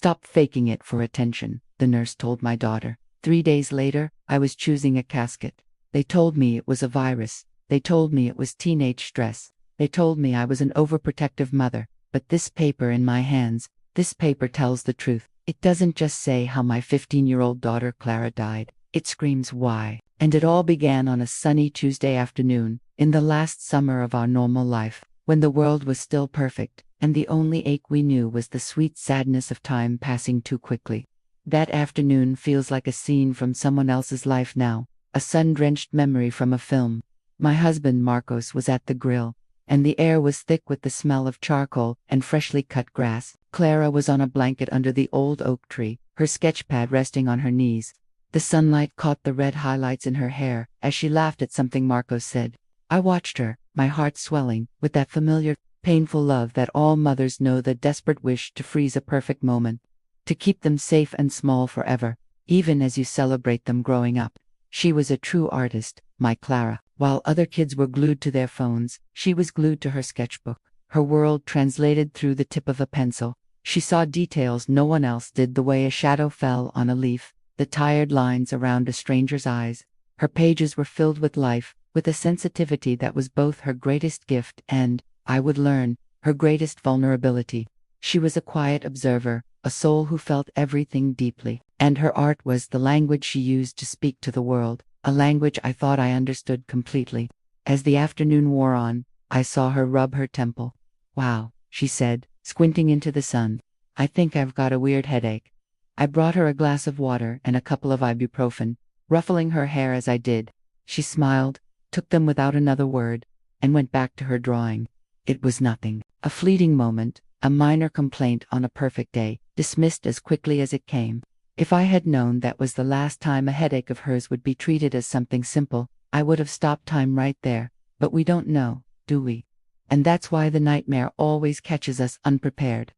Stop faking it for attention, the nurse told my daughter. 3 days later, I was choosing a casket. They told me it was a virus. They told me it was teenage stress. They told me I was an overprotective mother. But this paper in my hands, this paper tells the truth. It doesn't just say how my 15-year-old daughter Clara died. It screams why. And it all began on a sunny Tuesday afternoon, in the last summer of our normal life, when the world was still perfect, and the only ache we knew was the sweet sadness of time passing too quickly. That afternoon feels like a scene from someone else's life now, a sun-drenched memory from a film. My husband Marcos was at the grill, and the air was thick with the smell of charcoal and freshly cut grass. Clara was on a blanket under the old oak tree, her sketchpad resting on her knees. The sunlight caught the red highlights in her hair as she laughed at something Marcos said. I watched her, my heart swelling, with that familiar, painful love that all mothers know, the desperate wish to freeze a perfect moment, to keep them safe and small forever, even as you celebrate them growing up. She was a true artist, my Clara. While other kids were glued to their phones, she was glued to her sketchbook, her world translated through the tip of a pencil. She saw details no one else did, the way a shadow fell on a leaf, the tired lines around a stranger's eyes. Her pages were filled with life, with a sensitivity that was both her greatest gift and, I would learn, her greatest vulnerability. She was a quiet observer, a soul who felt everything deeply, and her art was the language she used to speak to the world, a language I thought I understood completely. As the afternoon wore on, I saw her rub her temple. Wow, she said, squinting into the sun. I think I've got a weird headache. I brought her a glass of water and a couple of ibuprofen, ruffling her hair as I did. She smiled, took them without another word, and went back to her drawing. It was nothing, a fleeting moment, a minor complaint on a perfect day, dismissed as quickly as it came. If I had known that was the last time a headache of hers would be treated as something simple, I would have stopped time right there. But we don't know, do we? And that's why the nightmare always catches us unprepared.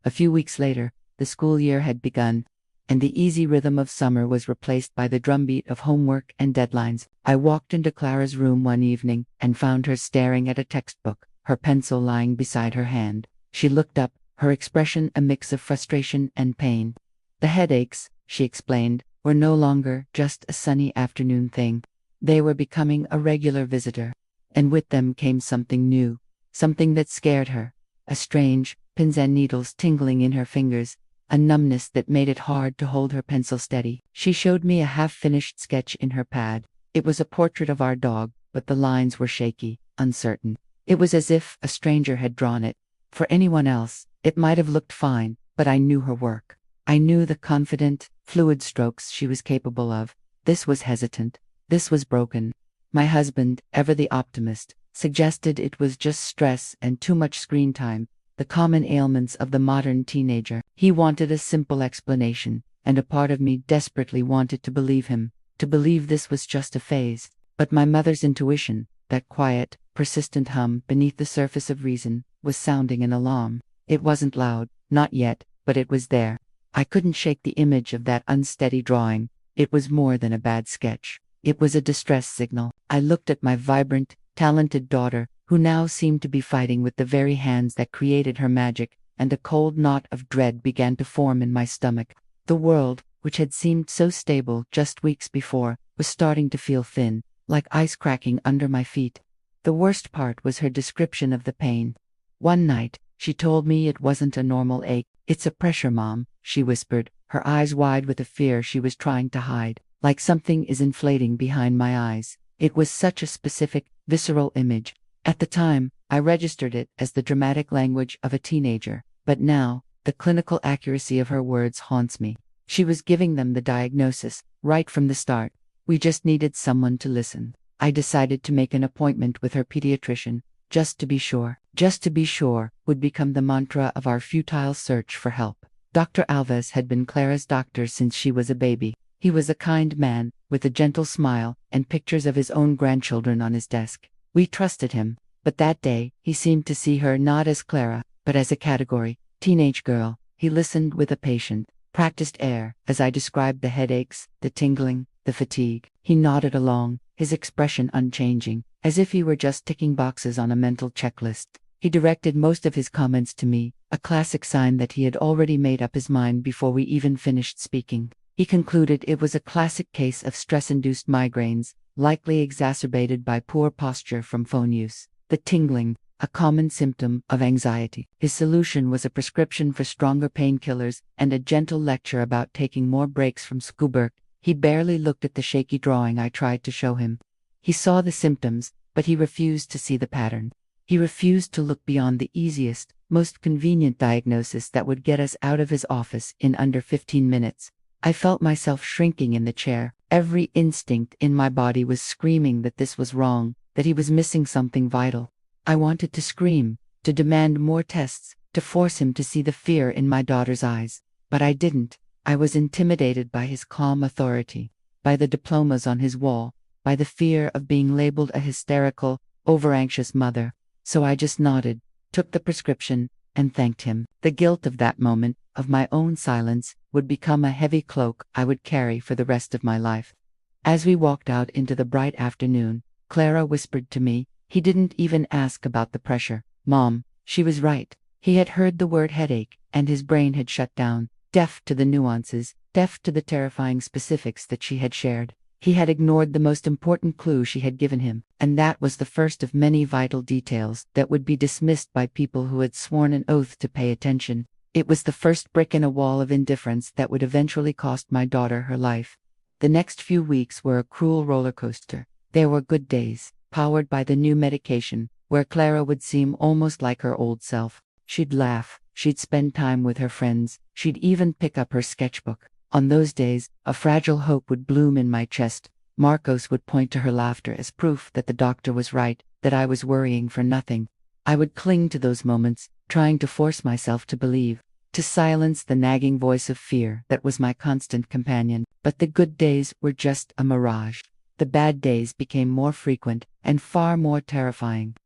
A few weeks later, the school year had begun, and the easy rhythm of summer was replaced by the drumbeat of homework and deadlines. I walked into Clara's room one evening and found her staring at a textbook, her pencil lying beside her hand. She looked up, her expression a mix of frustration and pain. The headaches, she explained, were no longer just a sunny afternoon thing. They were becoming a regular visitor. And with them came something new, something that scared her, a strange, pins and needles tingling in her fingers, a numbness that made it hard to hold her pencil steady. She showed me a half-finished sketch in her pad. It was a portrait of our dog, but the lines were shaky, uncertain. It was as if a stranger had drawn it. For anyone else, it might have looked fine, but I knew her work. I knew the confident, fluid strokes she was capable of. This was hesitant. This was broken. My husband, ever the optimist, suggested it was just stress and too much screen time, the common ailments of the modern teenager. He wanted a simple explanation, and a part of me desperately wanted to believe him, to believe this was just a phase. But my mother's intuition, that quiet, persistent hum beneath the surface of reason, was sounding an alarm. It wasn't loud, not yet, but it was there. I couldn't shake the image of that unsteady drawing. It was more than a bad sketch. It was a distress signal. I looked at my vibrant, talented daughter, who now seemed to be fighting with the very hands that created her magic, and a cold knot of dread began to form in my stomach. The world, which had seemed so stable just weeks before, was starting to feel thin, like ice cracking under my feet. The worst part was her description of the pain. One night, she told me it wasn't a normal ache. "It's a pressure, Mom," she whispered, her eyes wide with a fear she was trying to hide, like something is inflating behind my eyes. It was such a specific, visceral image. At the time, I registered it as the dramatic language of a teenager, but now, the clinical accuracy of her words haunts me. She was giving them the diagnosis, right from the start. We just needed someone to listen. I decided to make an appointment with her pediatrician, just to be sure. Just to be sure would become the mantra of our futile search for help. Dr. Alves had been Clara's doctor since she was a baby. He was a kind man, with a gentle smile and pictures of his own grandchildren on his desk. We trusted him, but that day, he seemed to see her not as Clara, but as a category, teenage girl. He listened with a patient, practiced air, as I described the headaches, the tingling, the fatigue. He nodded along, his expression unchanging, as if he were just ticking boxes on a mental checklist. He directed most of his comments to me, a classic sign that he had already made up his mind before we even finished speaking. He concluded it was a classic case of stress-induced migraines, likely exacerbated by poor posture from phone use. The tingling, a common symptom of anxiety. His solution was a prescription for stronger painkillers and a gentle lecture about taking more breaks from sketchbook. He barely looked at the shaky drawing I tried to show him. He saw the symptoms, but he refused to see the pattern. He refused to look beyond the easiest, most convenient diagnosis that would get us out of his office in under 15 minutes. I felt myself shrinking in the chair. Every instinct in my body was screaming that this was wrong, that he was missing something vital. I wanted to scream, to demand more tests, to force him to see the fear in my daughter's eyes. But I didn't. I was intimidated by his calm authority, by the diplomas on his wall, by the fear of being labeled a hysterical, over-anxious mother. So I just nodded, took the prescription, and thanked him. The guilt of that moment, of my own silence, would become a heavy cloak I would carry for the rest of my life. As we walked out into the bright afternoon, Clara whispered to me, "He didn't even ask about the pressure." Mom, she was right. He had heard the word headache, and his brain had shut down, deaf to the nuances, deaf to the terrifying specifics that she had shared. He had ignored the most important clue she had given him, and that was the first of many vital details that would be dismissed by people who had sworn an oath to pay attention. It was the first brick in a wall of indifference that would eventually cost my daughter her life. The next few weeks were a cruel roller coaster. There were good days, powered by the new medication, where Clara would seem almost like her old self. She'd laugh, she'd spend time with her friends, she'd even pick up her sketchbook. On those days, a fragile hope would bloom in my chest. Marcos would point to her laughter as proof that the doctor was right, that I was worrying for nothing. I would cling to those moments, trying to force myself to believe, to silence the nagging voice of fear that was my constant companion. But the good days were just a mirage. The bad days became more frequent and far more terrifying.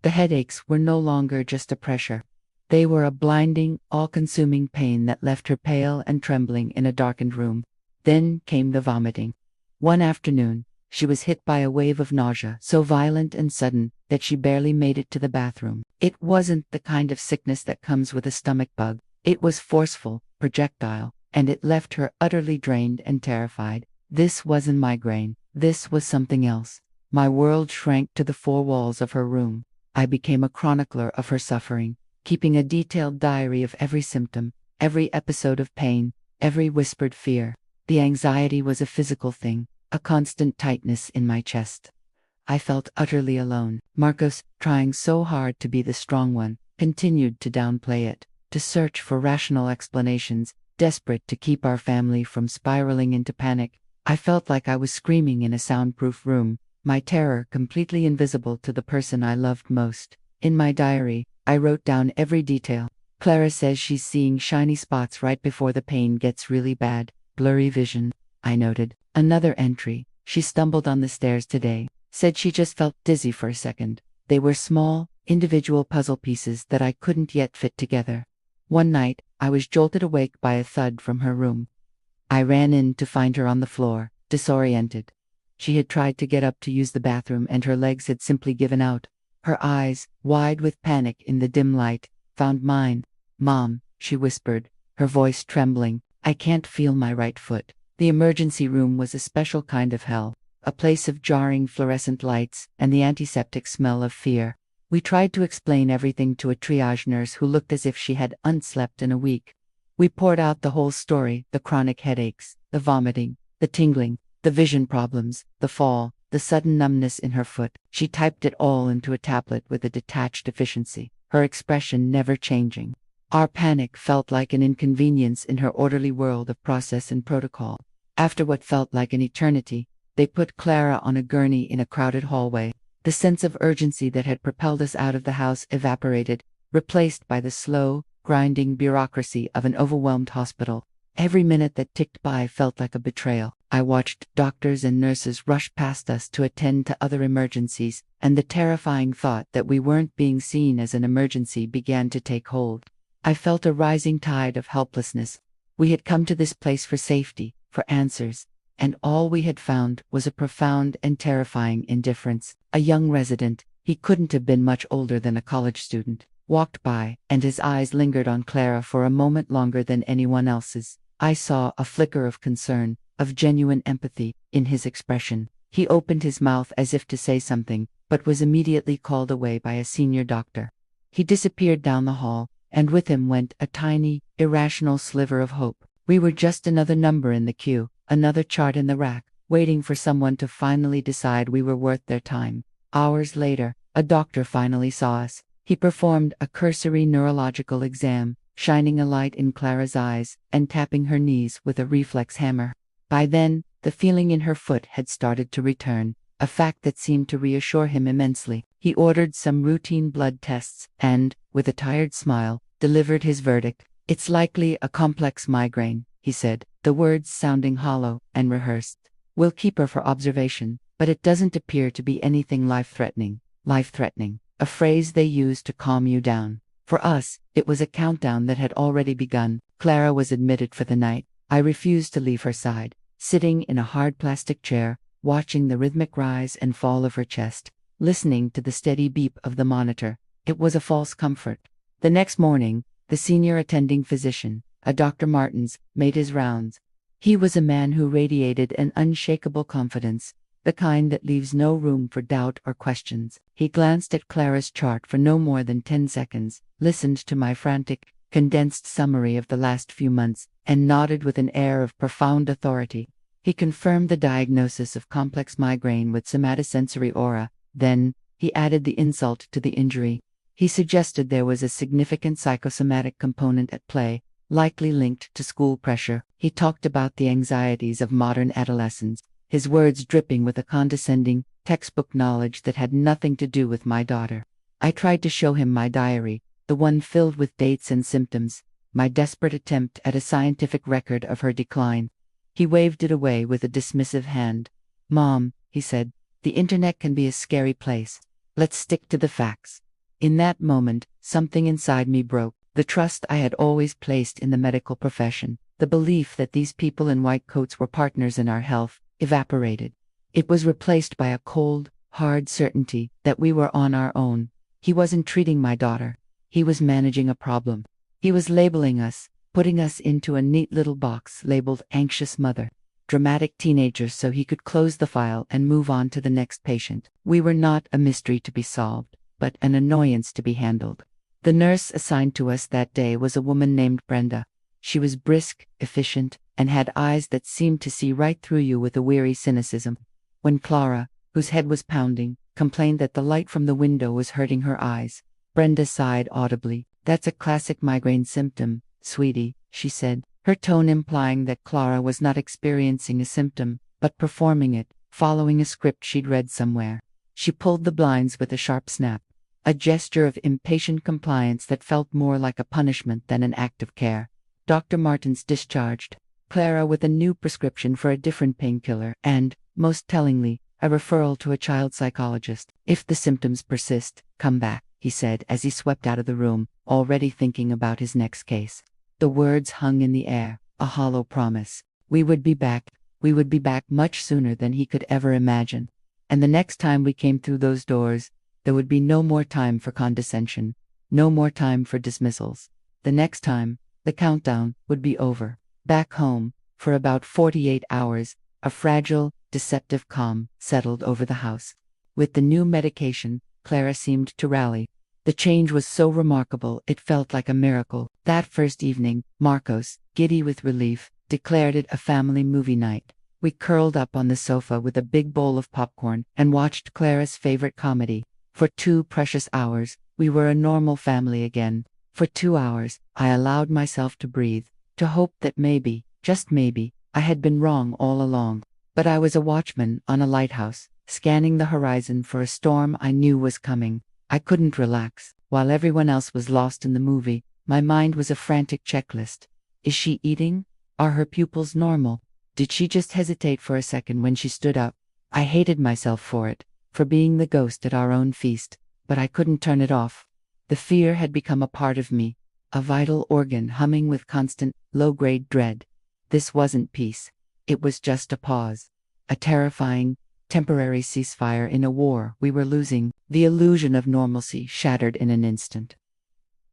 The headaches were no longer just a pressure. They were a blinding, all-consuming pain that left her pale and trembling in a darkened room. Then came the vomiting. One afternoon, she was hit by a wave of nausea so violent and sudden that she barely made it to the bathroom. It wasn't the kind of sickness that comes with a stomach bug. It was forceful, projectile, and it left her utterly drained and terrified. This wasn't migraine. This was something else. My world shrank to the four walls of her room. I became a chronicler of her suffering, keeping a detailed diary of every symptom, every episode of pain, every whispered fear. The anxiety was a physical thing, a constant tightness in my chest. I felt utterly alone. Marcos, trying so hard to be the strong one, continued to downplay it, to search for rational explanations, desperate to keep our family from spiraling into panic. I felt like I was screaming in a soundproof room, my terror completely invisible to the person I loved most. In my diary, I wrote down every detail. Clara says she's seeing shiny spots right before the pain gets really bad. Blurry vision, I noted. Another entry. She stumbled on the stairs today. Said she just felt dizzy for a second. They were small, individual puzzle pieces that I couldn't yet fit together. One night, I was jolted awake by a thud from her room. I ran in to find her on the floor, disoriented. She had tried to get up to use the bathroom and her legs had simply given out. Her eyes, wide with panic in the dim light, found mine. "Mom," she whispered, her voice trembling, "I can't feel my right foot." The emergency room was a special kind of hell, a place of jarring fluorescent lights and the antiseptic smell of fear. We tried to explain everything to a triage nurse who looked as if she had unslept in a week. We poured out the whole story: the chronic headaches, the vomiting, the tingling, the vision problems, the fall, the sudden numbness in her foot. She typed it all into a tablet with a detached efficiency, her expression never changing. Our panic felt like an inconvenience in her orderly world of process and protocol. After what felt like an eternity, they put Clara on a gurney in a crowded hallway. The sense of urgency that had propelled us out of the house evaporated, replaced by the slow, grinding bureaucracy of an overwhelmed hospital. Every minute that ticked by felt like a betrayal. I watched doctors and nurses rush past us to attend to other emergencies, and the terrifying thought that we weren't being seen as an emergency began to take hold. I felt a rising tide of helplessness. We had come to this place for safety, for answers, and all we had found was a profound and terrifying indifference. A young resident, he couldn't have been much older than a college student, walked by, and his eyes lingered on Clara for a moment longer than anyone else's. I saw a flicker of concern, of genuine empathy, in his expression. He opened his mouth as if to say something, but was immediately called away by a senior doctor. He disappeared down the hall, and with him went a tiny, irrational sliver of hope. We were just another number in the queue, another chart in the rack, waiting for someone to finally decide we were worth their time. Hours later, a doctor finally saw us. He performed a cursory neurological exam, shining a light in Clara's eyes and tapping her knees with a reflex hammer. By then, the feeling in her foot had started to return, a fact that seemed to reassure him immensely. He ordered some routine blood tests and, with a tired smile, delivered his verdict. "It's likely a complex migraine," he said, the words sounding hollow and rehearsed. "We'll keep her for observation, but it doesn't appear to be anything life-threatening." Life-threatening, a phrase they use to calm you down. For us, it was a countdown that had already begun. Clara was admitted for the night. I refused to leave her side, sitting in a hard plastic chair, watching the rhythmic rise and fall of her chest, listening to the steady beep of the monitor. It was a false comfort. The next morning, the senior attending physician, a Dr. Martins, made his rounds. He was a man who radiated an unshakable confidence, the kind that leaves no room for doubt or questions. He glanced at Clara's chart for no more than 10 seconds, listened to my frantic, condensed summary of the last few months, and nodded with an air of profound authority. He confirmed the diagnosis of complex migraine with somatosensory aura. Then, he added the insult to the injury. He suggested there was a significant psychosomatic component at play, likely linked to school pressure. He talked about the anxieties of modern adolescents, his words dripping with a condescending, textbook knowledge that had nothing to do with my daughter. I tried to show him my diary, the one filled with dates and symptoms, my desperate attempt at a scientific record of her decline. He waved it away with a dismissive hand. "Mom," he said, "the internet can be a scary place. Let's stick to the facts." In that moment, something inside me broke. The trust I had always placed in the medical profession, the belief that these people in white coats were partners in our health, evaporated. It was replaced by a cold, hard certainty that we were on our own. He wasn't treating my daughter. He was managing a problem. He was labeling us, putting us into a neat little box labeled anxious mother, dramatic teenagers, so he could close the file and move on to the next patient. We were not a mystery to be solved, but an annoyance to be handled. The nurse assigned to us that day was a woman named Brenda. She was brisk, efficient, and had eyes that seemed to see right through you with a weary cynicism. When Clara, whose head was pounding, complained that the light from the window was hurting her eyes, Brenda sighed audibly. "That's a classic migraine symptom, sweetie," she said, her tone implying that Clara was not experiencing a symptom, but performing it, following a script she'd read somewhere. She pulled the blinds with a sharp snap, a gesture of impatient compliance that felt more like a punishment than an act of care. Dr. Martins discharged Clara with a new prescription for a different painkiller and, most tellingly, a referral to a child psychologist. "If the symptoms persist, come back," he said as he swept out of the room, already thinking about his next case. The words hung in the air, a hollow promise. We would be back much sooner than he could ever imagine. And the next time we came through those doors, there would be no more time for condescension, no more time for dismissals. The next time, the countdown would be over. Back home, for about 48 hours, a fragile, deceptive calm settled over the house. With the new medication, Clara seemed to rally. The change was so remarkable it felt like a miracle. That first evening, Marcos, giddy with relief, declared it a family movie night. We curled up on the sofa with a big bowl of popcorn and watched Clara's favorite comedy. For 2 precious hours, we were a normal family again. For 2 hours, I allowed myself to breathe, to hope that maybe, just maybe, I had been wrong all along. But I was a watchman on a lighthouse, scanning the horizon for a storm I knew was coming. I couldn't relax. While everyone else was lost in the movie, my mind was a frantic checklist. Is she eating? Are her pupils normal? Did she just hesitate for a second when she stood up? I hated myself for it, for being the ghost at our own feast, but I couldn't turn it off. The fear had become a part of me, a vital organ humming with constant, low-grade dread. This wasn't peace. It was just a pause. A terrifying, temporary ceasefire in a war we were losing. The illusion of normalcy shattered in an instant.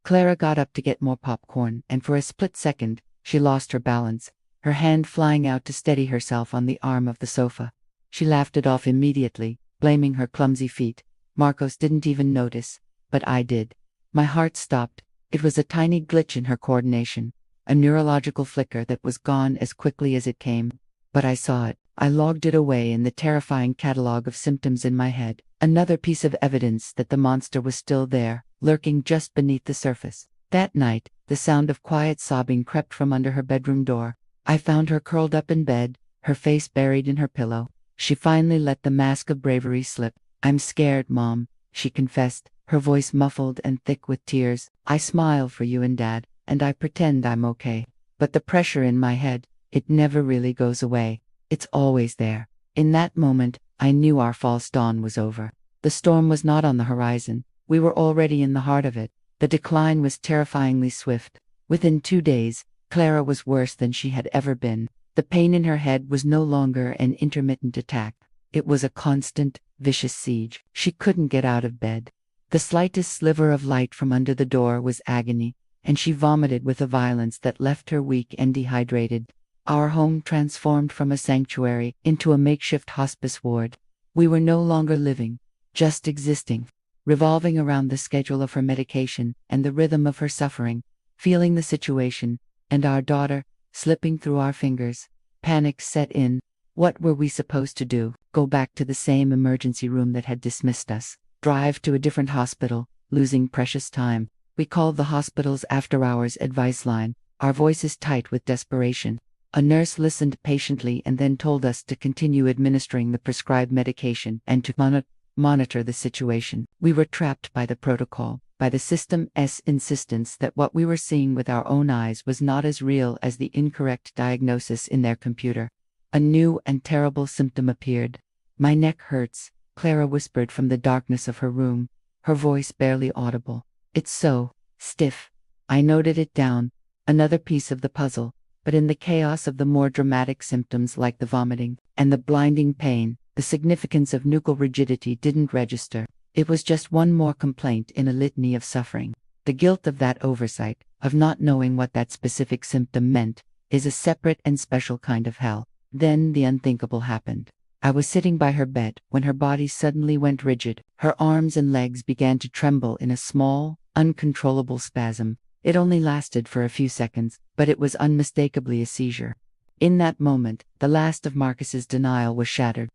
Clara got up to get more popcorn, and for a split second, she lost her balance, her hand flying out to steady herself on the arm of the sofa. She laughed it off immediately, blaming her clumsy feet. Marcos didn't even notice, but I did. My heart stopped. It was a tiny glitch in her coordination, a neurological flicker that was gone as quickly as it came. But I saw it. I logged it away in the terrifying catalog of symptoms in my head. Another piece of evidence that the monster was still there, lurking just beneath the surface. That night, the sound of quiet sobbing crept from under her bedroom door. I found her curled up in bed, her face buried in her pillow. She finally let the mask of bravery slip. "I'm scared, Mom," she confessed, her voice muffled and thick with tears. "I smile for you and Dad, and I pretend I'm okay. But the pressure in my head, it never really goes away. It's always there." In that moment, I knew our false dawn was over. The storm was not on the horizon. We were already in the heart of it. The decline was terrifyingly swift. Within 2 days, Clara was worse than she had ever been. The pain in her head was no longer an intermittent attack. It was a constant, vicious siege. She couldn't get out of bed. The slightest sliver of light from under the door was agony, and she vomited with a violence that left her weak and dehydrated. Our home transformed from a sanctuary into a makeshift hospice ward. We were no longer living, just existing, revolving around the schedule of her medication and the rhythm of her suffering, feeling the situation, and our daughter, slipping through our fingers. Panic set in. What were we supposed to do? Go back to the same emergency room that had dismissed us? Drive to a different hospital, losing precious time? We called the hospital's after-hours advice line, our voices tight with desperation. A nurse listened patiently and then told us to continue administering the prescribed medication and to monitor the situation. We were trapped by the protocol, by the system's insistence that what we were seeing with our own eyes was not as real as the incorrect diagnosis in their computer. A new and terrible symptom appeared. "My neck hurts," Clara whispered from the darkness of her room, her voice barely audible. "It's so stiff." I noted it down, another piece of the puzzle. But in the chaos of the more dramatic symptoms like the vomiting and the blinding pain, the significance of nuchal rigidity didn't register. It was just one more complaint in a litany of suffering. The guilt of that oversight, of not knowing what that specific symptom meant, is a separate and special kind of hell. Then the unthinkable happened. I was sitting by her bed when her body suddenly went rigid. Her arms and legs began to tremble in a small, uncontrollable spasm. It only lasted for a few seconds, but it was unmistakably a seizure. In that moment, the last of Marcus's denial was shattered.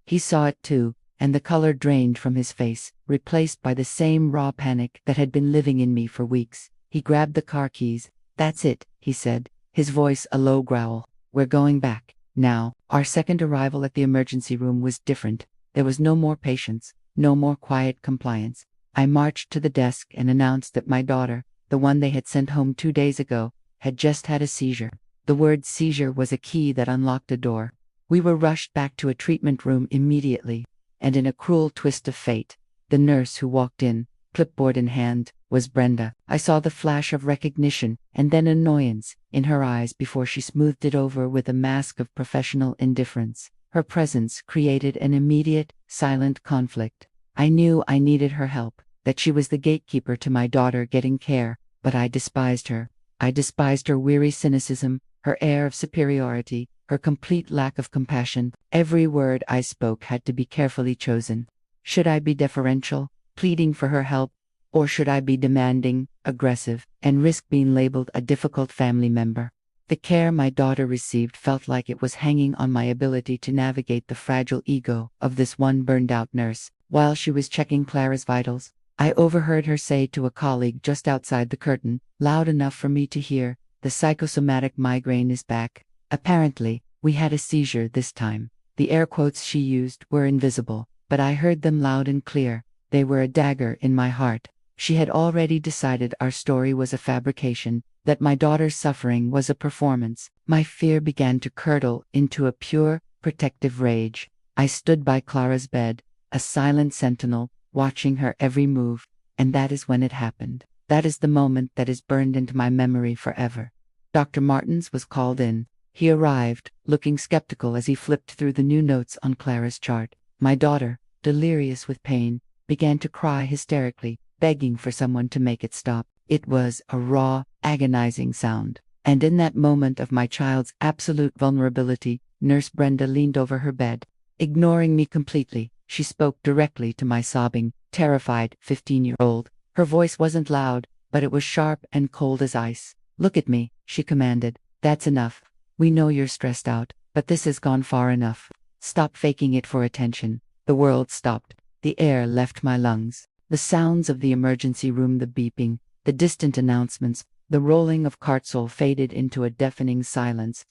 He saw it too, and the color drained from his face, replaced by the same raw panic that had been living in me for weeks. He grabbed the car keys. "That's it," he said, his voice a low growl. "We're going back now." Our second arrival at the emergency room was different. There was no more patience, no more quiet compliance. I marched to the desk and announced that my daughter, the one they had sent home 2 days ago, had just had a seizure. The word seizure was a key that unlocked a door. We were rushed back to a treatment room immediately, and in a cruel twist of fate, the nurse who walked in, clipboard in hand, was Brenda. I saw the flash of recognition and then annoyance in her eyes before she smoothed it over with a mask of professional indifference. Her presence created an immediate, silent conflict. I knew I needed her help, that she was the gatekeeper to my daughter getting care, but I despised her. I despised her weary cynicism, her air of superiority, her complete lack of compassion. Every word I spoke had to be carefully chosen. Should I be deferential, pleading for her help, or should I be demanding, aggressive, and risk being labeled a difficult family member? The care my daughter received felt like it was hanging on my ability to navigate the fragile ego of this one burned-out nurse. While she was checking Clara's vitals, I overheard her say to a colleague just outside the curtain, loud enough for me to hear, "The psychosomatic migraine is back." Apparently, we had a seizure this time. The air quotes she used were invisible, but I heard them loud and clear. They were a dagger in my heart. She had already decided our story was a fabrication, that my daughter's suffering was a performance. My fear began to curdle into a pure, protective rage. I stood by Clara's bed, a silent sentinel, watching her every move, and that is when it happened. That is the moment that is burned into my memory forever. Dr. Martins was called in. He arrived, looking skeptical as he flipped through the new notes on Clara's chart. My daughter, delirious with pain, began to cry hysterically, begging for someone to make it stop. It was a raw, agonizing sound. And in that moment of my child's absolute vulnerability, Nurse Brenda leaned over her bed. Ignoring me completely, she spoke directly to my sobbing, terrified 15-year-old. Her voice wasn't loud, but it was sharp and cold as ice. "Look at me," she commanded. "That's enough. We know you're stressed out, but this has gone far enough. Stop faking it for attention." The world stopped. The air left my lungs. The sounds of the emergency room, the beeping, the distant announcements, the rolling of carts all faded into a deafening silence.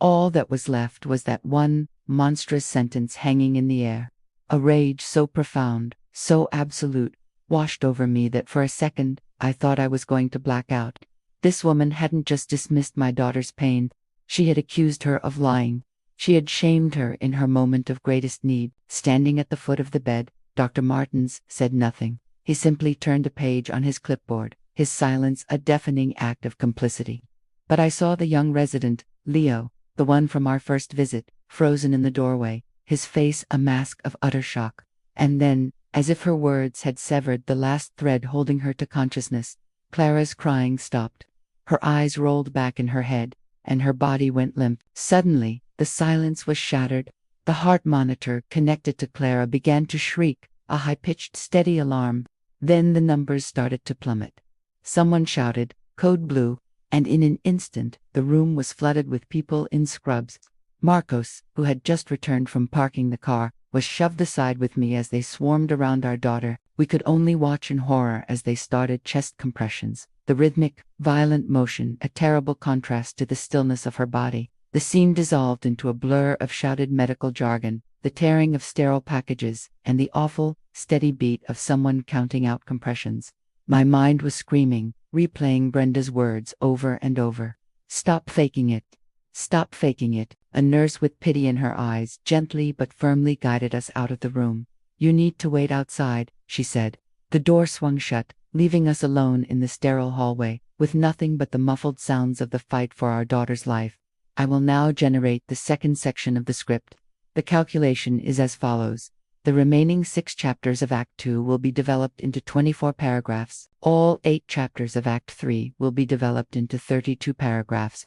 All that was left was that one monstrous sentence hanging in the air. A rage so profound, so absolute, washed over me that for a second I thought I was going to black out. This woman hadn't just dismissed my daughter's pain, she had accused her of lying. She had shamed her in her moment of greatest need. Standing at the foot of the bed, Dr. Martens said nothing. He simply turned a page on his clipboard, his silence a deafening act of complicity. But I saw the young resident, Leo, the one from our first visit, frozen in the doorway, his face a mask of utter shock. And then, as if her words had severed the last thread holding her to consciousness, Clara's crying stopped. Her eyes rolled back in her head, and her body went limp. Suddenly, the silence was shattered. The heart monitor connected to Clara began to shriek, a high-pitched, steady alarm. Then the numbers started to plummet. Someone shouted, "Code Blue," and in an instant, the room was flooded with people in scrubs. Marcos, who had just returned from parking the car, was shoved aside with me as they swarmed around our daughter. We could only watch in horror as they started chest compressions. The rhythmic, violent motion, a terrible contrast to the stillness of her body. The scene dissolved into a blur of shouted medical jargon, the tearing of sterile packages, and the awful, steady beat of someone counting out compressions. My mind was screaming, replaying Brenda's words over and over. "Stop faking it. Stop faking it." A nurse with pity in her eyes gently but firmly guided us out of the room. "You need to wait outside," she said. The door swung shut, leaving us alone in the sterile hallway, with nothing but the muffled sounds of the fight for our daughter's life. I will now generate the second section of the script. The calculation is as follows. The remaining 6 chapters of Act 2 will be developed into 24 paragraphs. All 8 chapters of Act 3 will be developed into 32 paragraphs.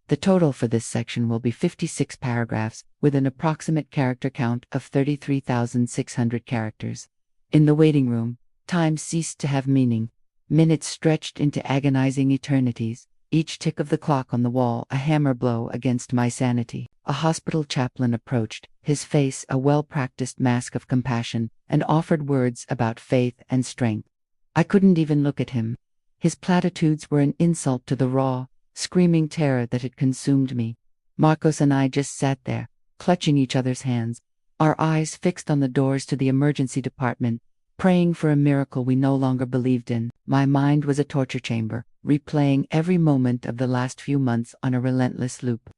The total for this section will be 56 paragraphs, with an approximate character count of 33,600 characters. In the waiting room, time ceased to have meaning. Minutes stretched into agonizing eternities. Each tick of the clock on the wall a hammer blow against my sanity. A hospital chaplain approached, his face a well-practiced mask of compassion, and offered words about faith and strength. I couldn't even look at him. His platitudes were an insult to the raw, screaming terror that had consumed me. Marcos and I just sat there, clutching each other's hands, our eyes fixed on the doors to the emergency department, praying for a miracle we no longer believed in. My mind was a torture chamber, replaying every moment of the last few months on a relentless loop.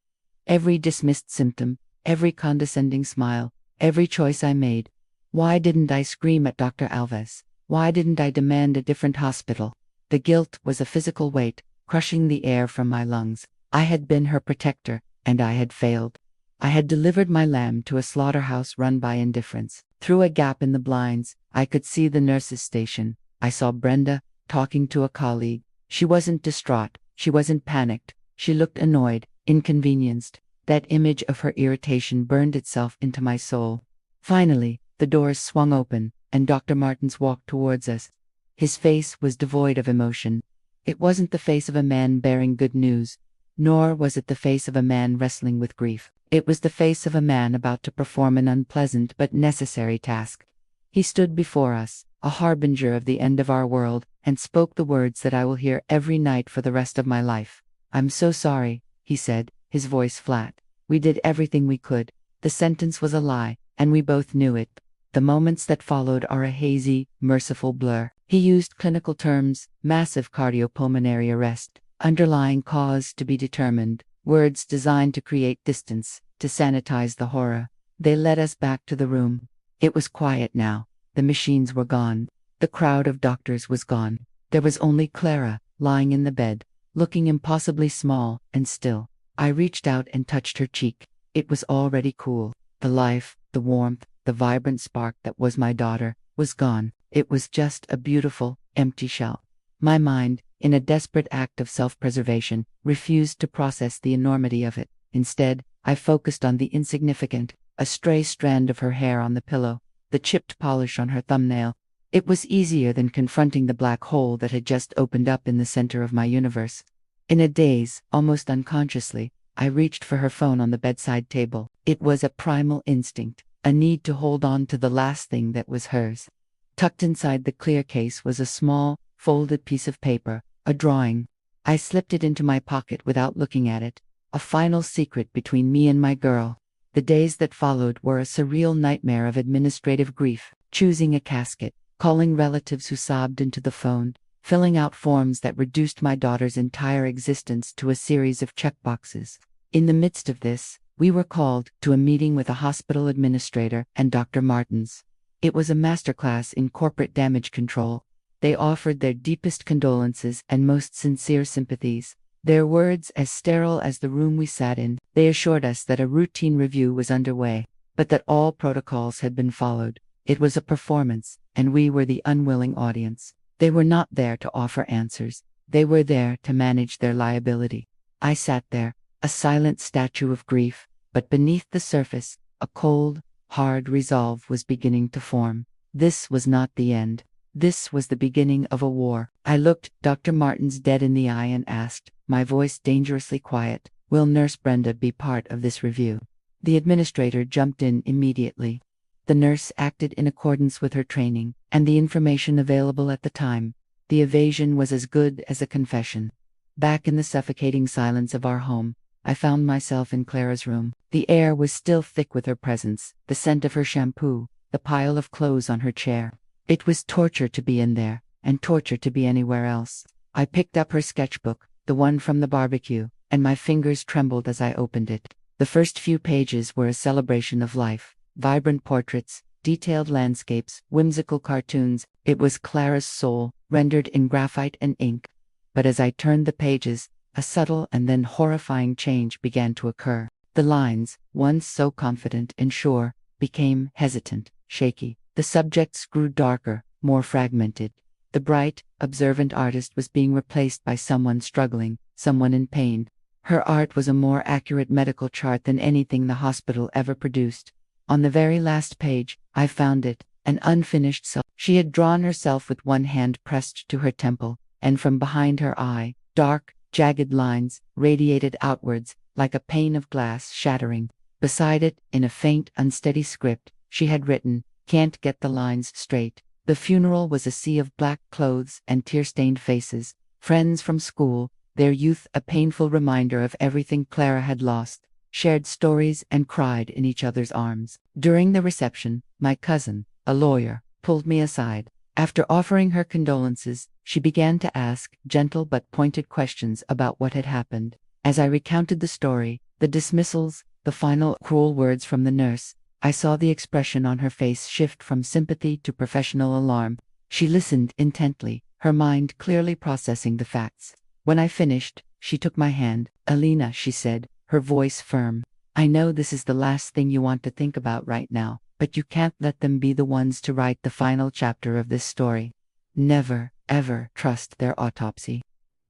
Every dismissed symptom, every condescending smile, every choice I made. Why didn't I scream at Dr. Alves? Why didn't I demand a different hospital? The guilt was a physical weight, crushing the air from my lungs. I had been her protector, and I had failed. I had delivered my lamb to a slaughterhouse run by indifference. Through a gap in the blinds, I could see the nurse's station. I saw Brenda, talking to a colleague. She wasn't distraught, she wasn't panicked, she looked annoyed, inconvenienced. That image of her irritation burned itself into my soul. Finally, the doors swung open, and Dr. Martens walked towards us. His face was devoid of emotion. It wasn't the face of a man bearing good news, nor was it the face of a man wrestling with grief. It was the face of a man about to perform an unpleasant but necessary task. He stood before us, a harbinger of the end of our world, and spoke the words that I will hear every night for the rest of my life. "I'm so sorry," he said, his voice flat. "We did everything we could." The sentence was a lie, and we both knew it. The moments that followed are a hazy, merciful blur. He used clinical terms, massive cardiopulmonary arrest, underlying cause to be determined, words designed to create distance, to sanitize the horror. They led us back to the room. It was quiet now. The machines were gone. The crowd of doctors was gone. There was only Clara, lying in the bed, looking impossibly small and still. I reached out and touched her cheek. It was already cool. The life, the warmth, the vibrant spark that was my daughter, was gone. It was just a beautiful, empty shell. My mind, in a desperate act of self-preservation, refused to process the enormity of it. Instead, I focused on the insignificant, a stray strand of her hair on the pillow, the chipped polish on her thumbnail. It was easier than confronting the black hole that had just opened up in the center of my universe. In a daze, almost unconsciously, I reached for her phone on the bedside table. It was a primal instinct, a need to hold on to the last thing that was hers. Tucked inside the clear case was a small, folded piece of paper, a drawing. I slipped it into my pocket without looking at it, a final secret between me and my girl. The days that followed were a surreal nightmare of administrative grief, choosing a casket, calling relatives who sobbed into the phone, filling out forms that reduced my daughter's entire existence to a series of checkboxes. In the midst of this, we were called to a meeting with a hospital administrator and Dr. Martins. It was a masterclass in corporate damage control. They offered their deepest condolences and most sincere sympathies. Their words as sterile as the room we sat in. They assured us that a routine review was underway, but that all protocols had been followed. It was a performance, and we were the unwilling audience. They were not there to offer answers. They were there to manage their liability. I sat there, a silent statue of grief, but beneath the surface, a cold, hard resolve was beginning to form. This was not the end. This was the beginning of a war. I looked Dr. Martins dead in the eye and asked, my voice dangerously quiet, "Will Nurse Brenda be part of this review?" The administrator jumped in immediately. The nurse acted in accordance with her training and the information available at the time. The evasion was as good as a confession. Back in the suffocating silence of our home, I found myself in Clara's room. The air was still thick with her presence, the scent of her shampoo, the pile of clothes on her chair. It was torture to be in there, and torture to be anywhere else. I picked up her sketchbook, the one from the barbecue, and my fingers trembled as I opened it. The first few pages were a celebration of life. Vibrant portraits, detailed landscapes, whimsical cartoons. It was Clara's soul, rendered in graphite and ink. But as I turned the pages, a subtle and then horrifying change began to occur. The lines, once so confident and sure, became hesitant, shaky. The subjects grew darker, more fragmented. The bright, observant artist was being replaced by someone struggling, someone in pain. Her art was a more accurate medical chart than anything the hospital ever produced. On the very last page, I found it, an unfinished self. She had drawn herself with one hand pressed to her temple, and from behind her eye, dark, jagged lines radiated outwards, like a pane of glass shattering. Beside it, in a faint, unsteady script, she had written, "Can't get the lines straight." The funeral was a sea of black clothes and tear-stained faces, friends from school, their youth a painful reminder of everything Clara had lost, shared stories and cried in each other's arms. During the reception, my cousin, a lawyer, pulled me aside. After offering her condolences, she began to ask gentle but pointed questions about what had happened. As I recounted the story, the dismissals, the final cruel words from the nurse, I saw the expression on her face shift from sympathy to professional alarm. She listened intently, her mind clearly processing the facts. When I finished, she took my hand. "Alina," she said, her voice firm, "I know this is the last thing you want to think about right now, but you can't let them be the ones to write the final chapter of this story. Never, ever trust their autopsy.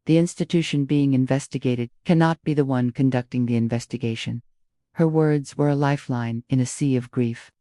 The institution being investigated cannot be the one conducting the investigation." Her words were a lifeline in a sea of grief.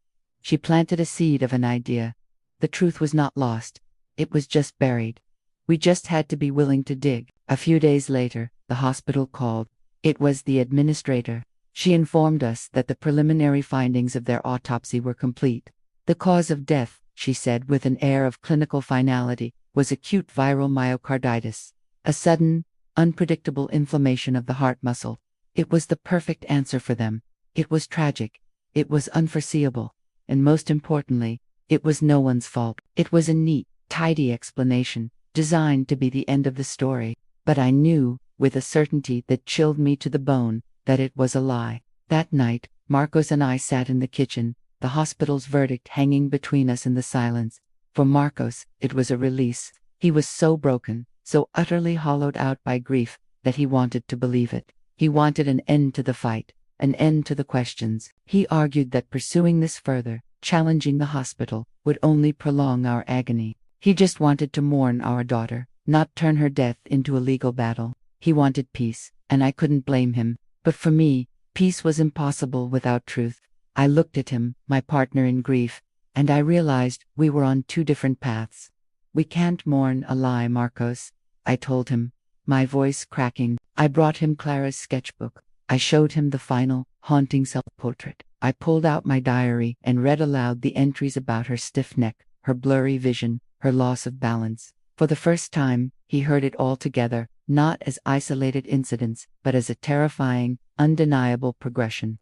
She planted a seed of an idea. The truth was not lost. It was just buried. We just had to be willing to dig. A few days later, the hospital called. It was the administrator. She informed us that the preliminary findings of their autopsy were complete. The cause of death, she said with an air of clinical finality, was acute viral myocarditis, a sudden, unpredictable inflammation of the heart muscle. It was the perfect answer for them. It was tragic. It was unforeseeable. And most importantly, it was no one's fault. It was a neat, tidy explanation, designed to be the end of the story. But I knew, with a certainty that chilled me to the bone, that it was a lie. That night, Marcos and I sat in the kitchen, the hospital's verdict hanging between us in the silence. For Marcos, it was a release. He was so broken, so utterly hollowed out by grief, that he wanted to believe it. He wanted an end to the fight, an end to the questions. He argued that pursuing this further, challenging the hospital, would only prolong our agony. He just wanted to mourn our daughter, not turn her death into a legal battle. He wanted peace, and I couldn't blame him. But for me, peace was impossible without truth. I looked at him, my partner in grief, and I realized we were on two different paths. We can't mourn a lie, Marcos, I told him, my voice cracking. I brought him Clara's sketchbook. I showed him the final, haunting self-portrait. I pulled out my diary and read aloud the entries about her stiff neck, her blurry vision, her loss of balance. For the first time, he heard it all together, not as isolated incidents, but as a terrifying, undeniable progression.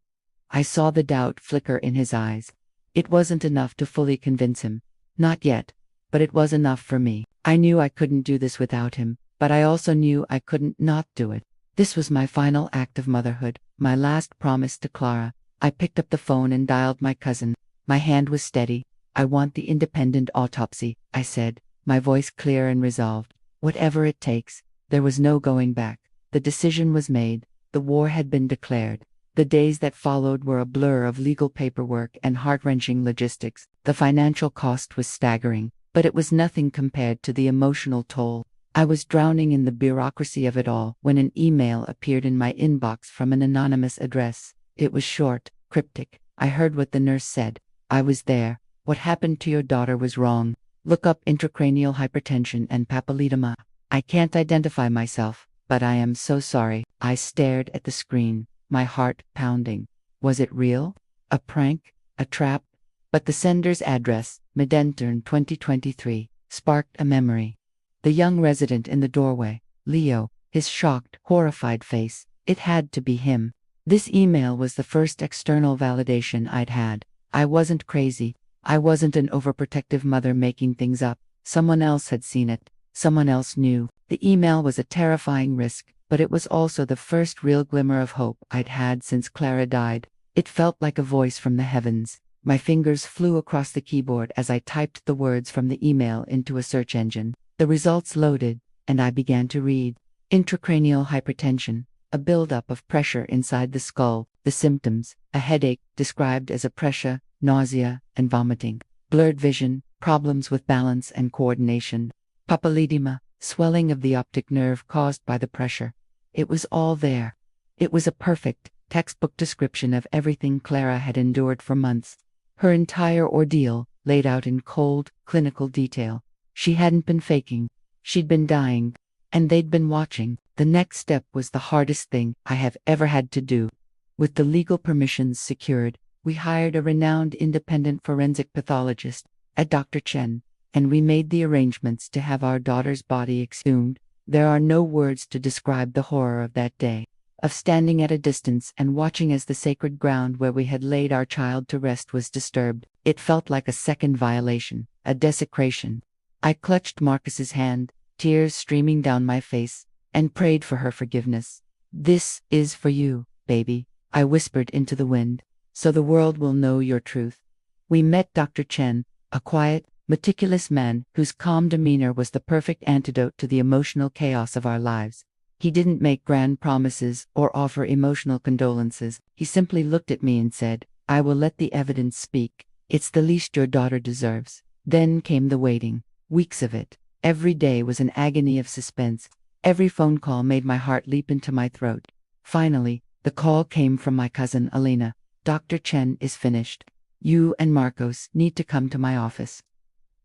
I saw the doubt flicker in his eyes. It wasn't enough to fully convince him. Not yet, but it was enough for me. I knew I couldn't do this without him, but I also knew I couldn't not do it. This was my final act of motherhood, my last promise to Clara. I picked up the phone and dialed my cousin. My hand was steady. I want the independent autopsy, I said, my voice clear and resolved. Whatever it takes. There was no going back. The decision was made. The war had been declared. The days that followed were a blur of legal paperwork and heart-wrenching logistics. The financial cost was staggering, but it was nothing compared to the emotional toll. I was drowning in the bureaucracy of it all when an email appeared in my inbox from an anonymous address. It was short, cryptic. I heard what the nurse said. I was there. What happened to your daughter was wrong. Look up intracranial hypertension and papilledema. I can't identify myself, but I am so sorry. I stared at the screen, my heart pounding. Was it real? A prank? A trap? But the sender's address, Medentern 2023, sparked a memory. The young resident in the doorway, Leo, his shocked, horrified face. It had to be him. This email was the first external validation I'd had. I wasn't crazy. I wasn't an overprotective mother making things up. Someone else had seen it. Someone else knew. The email was a terrifying risk, but it was also the first real glimmer of hope I'd had since Clara died. It felt like a voice from the heavens. My fingers flew across the keyboard as I typed the words from the email into a search engine. The results loaded, and I began to read. Intracranial hypertension, a buildup of pressure inside the skull. The symptoms, a headache described as oppression, nausea, and vomiting. Blurred vision, problems with balance and coordination. Papilledema, swelling of the optic nerve caused by the pressure. It was all there. It was a perfect, textbook description of everything Clara had endured for months. Her entire ordeal, laid out in cold, clinical detail. She hadn't been faking. She'd been dying. And they'd been watching. The next step was the hardest thing I have ever had to do. With the legal permissions secured, we hired a renowned independent forensic pathologist, a Dr. Chen, and we made the arrangements to have our daughter's body exhumed. There are no words to describe the horror of that day, of standing at a distance and watching as the sacred ground where we had laid our child to rest was disturbed. It felt like a second violation, a desecration. I clutched Marcus's hand, tears streaming down my face, and prayed for her forgiveness. This is for you, baby, I whispered into the wind, so the world will know your truth. We met Dr. Chen, a quiet, meticulous man whose calm demeanor was the perfect antidote to the emotional chaos of our lives. He didn't make grand promises or offer emotional condolences. He simply looked at me and said, I will let the evidence speak. It's the least your daughter deserves. Then came the waiting. Weeks of it. Every day was an agony of suspense. Every phone call made my heart leap into my throat. Finally, the call came from my cousin Elena. Dr. Chen is finished. You and Marcos need to come to my office.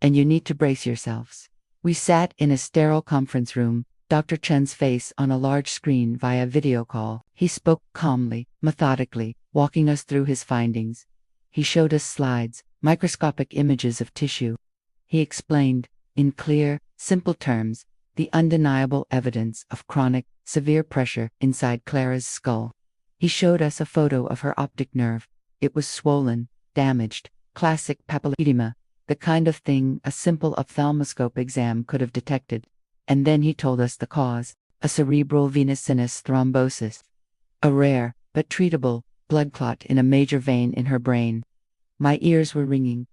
And you need to brace yourselves. We sat in a sterile conference room, Dr. Chen's face on a large screen via video call. He spoke calmly, methodically, walking us through his findings. He showed us slides, microscopic images of tissue. He explained, in clear, simple terms, the undeniable evidence of chronic, severe pressure inside Clara's skull. He showed us a photo of her optic nerve. It was swollen, damaged, classic papilledema, the kind of thing a simple ophthalmoscope exam could have detected. And then he told us the cause, a cerebral venous sinus thrombosis. A rare, but treatable, blood clot in a major vein in her brain. My ears were ringing.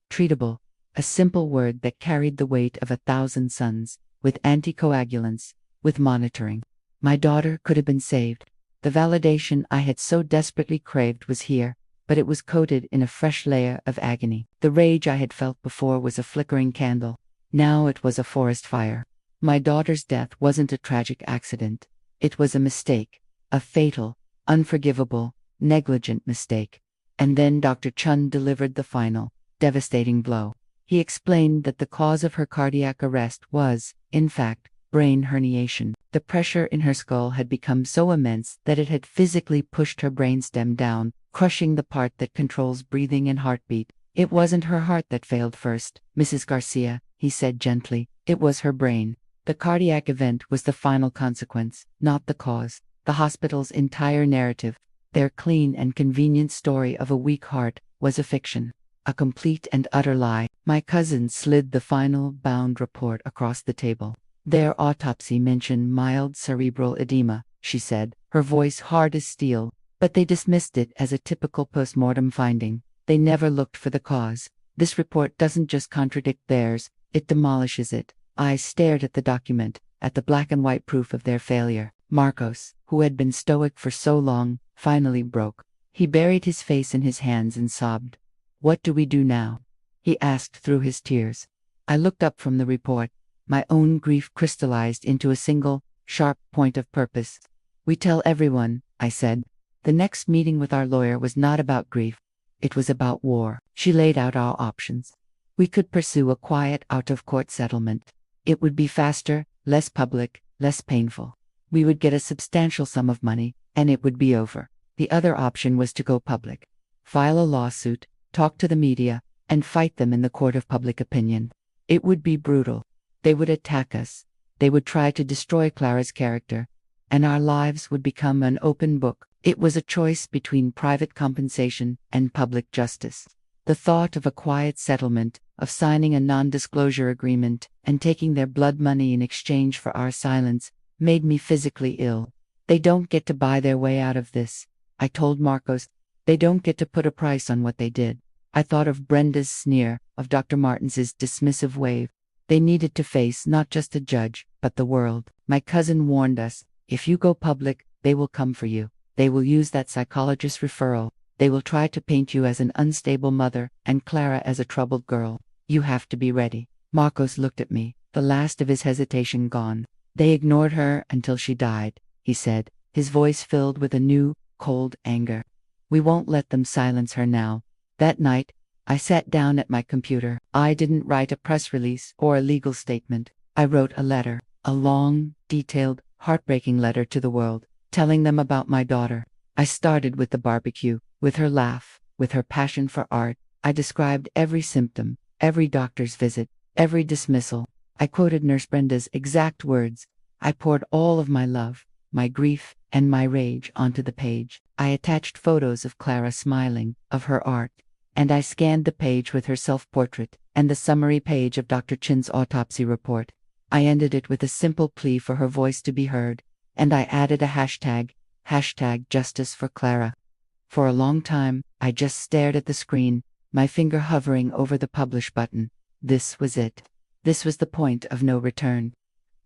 Treatable, a simple word that carried the weight of 1,000 suns, with anticoagulants, with monitoring. My daughter could have been saved. The validation I had so desperately craved was here, but it was coated in a fresh layer of agony. The rage I had felt before was a flickering candle. Now it was a forest fire. My daughter's death wasn't a tragic accident. It was a mistake. A fatal, unforgivable, negligent mistake. And then Dr. Chun delivered the final, devastating blow. He explained that the cause of her cardiac arrest was, in fact, brain herniation. The pressure in her skull had become so immense that it had physically pushed her brainstem down, crushing the part that controls breathing and heartbeat. It wasn't her heart that failed first, Mrs. Garcia, he said gently. It was her brain. The cardiac event was the final consequence, not the cause. The hospital's entire narrative, their clean and convenient story of a weak heart, was a fiction. A complete and utter lie. My cousin slid the final bound report across the table. Their autopsy mentioned mild cerebral edema, she said, her voice hard as steel, but they dismissed it as a typical postmortem finding. They never looked for the cause. This report doesn't just contradict theirs, it demolishes it. I stared at the document, at the black and white proof of their failure. Marcos, who had been stoic for so long, finally broke. He buried his face in his hands and sobbed. "What do we do now?" he asked through his tears. I looked up from the report. My own grief crystallized into a single, sharp point of purpose. "We tell everyone," I said. The next meeting with our lawyer was not about grief. It was about war. She laid out our options. We could pursue a quiet, out-of-court settlement. It would be faster, less public, less painful. We would get a substantial sum of money, and it would be over. The other option was to go public. File a lawsuit, talk to the media, and fight them in the court of public opinion. It would be brutal. They would attack us. They would try to destroy Clara's character, and our lives would become an open book. It was a choice between private compensation and public justice. The thought of a quiet settlement, of signing a non-disclosure agreement, and taking their blood money in exchange for our silence, made me physically ill. They don't get to buy their way out of this, I told Marcos. They don't get to put a price on what they did. I thought of Brenda's sneer, of Dr. Martens's dismissive wave. They needed to face not just a judge, but the world. My cousin warned us, if you go public, they will come for you. They will use that psychologist referral. They will try to paint you as an unstable mother, and Clara as a troubled girl. You have to be ready. Marcos looked at me, the last of his hesitation gone. They ignored her until she died, he said, his voice filled with a new, cold anger. We won't let them silence her now. That night, I sat down at my computer. I didn't write a press release or a legal statement. I wrote a letter, a long, detailed, heartbreaking letter to the world, telling them about my daughter. I started with the barbecue, with her laugh, with her passion for art. I described every symptom, every doctor's visit, every dismissal. I quoted Nurse Brenda's exact words. I poured all of my love, my grief, and my rage onto the page. I attached photos of Clara smiling, of her art, and I scanned the page with her self-portrait and the summary page of Dr. Chin's autopsy report. I ended it with a simple plea for her voice to be heard, and I added a hashtag Justice for Clara. For a long time, I just stared at the screen, my finger hovering over the publish button. This was it. This was the point of no return.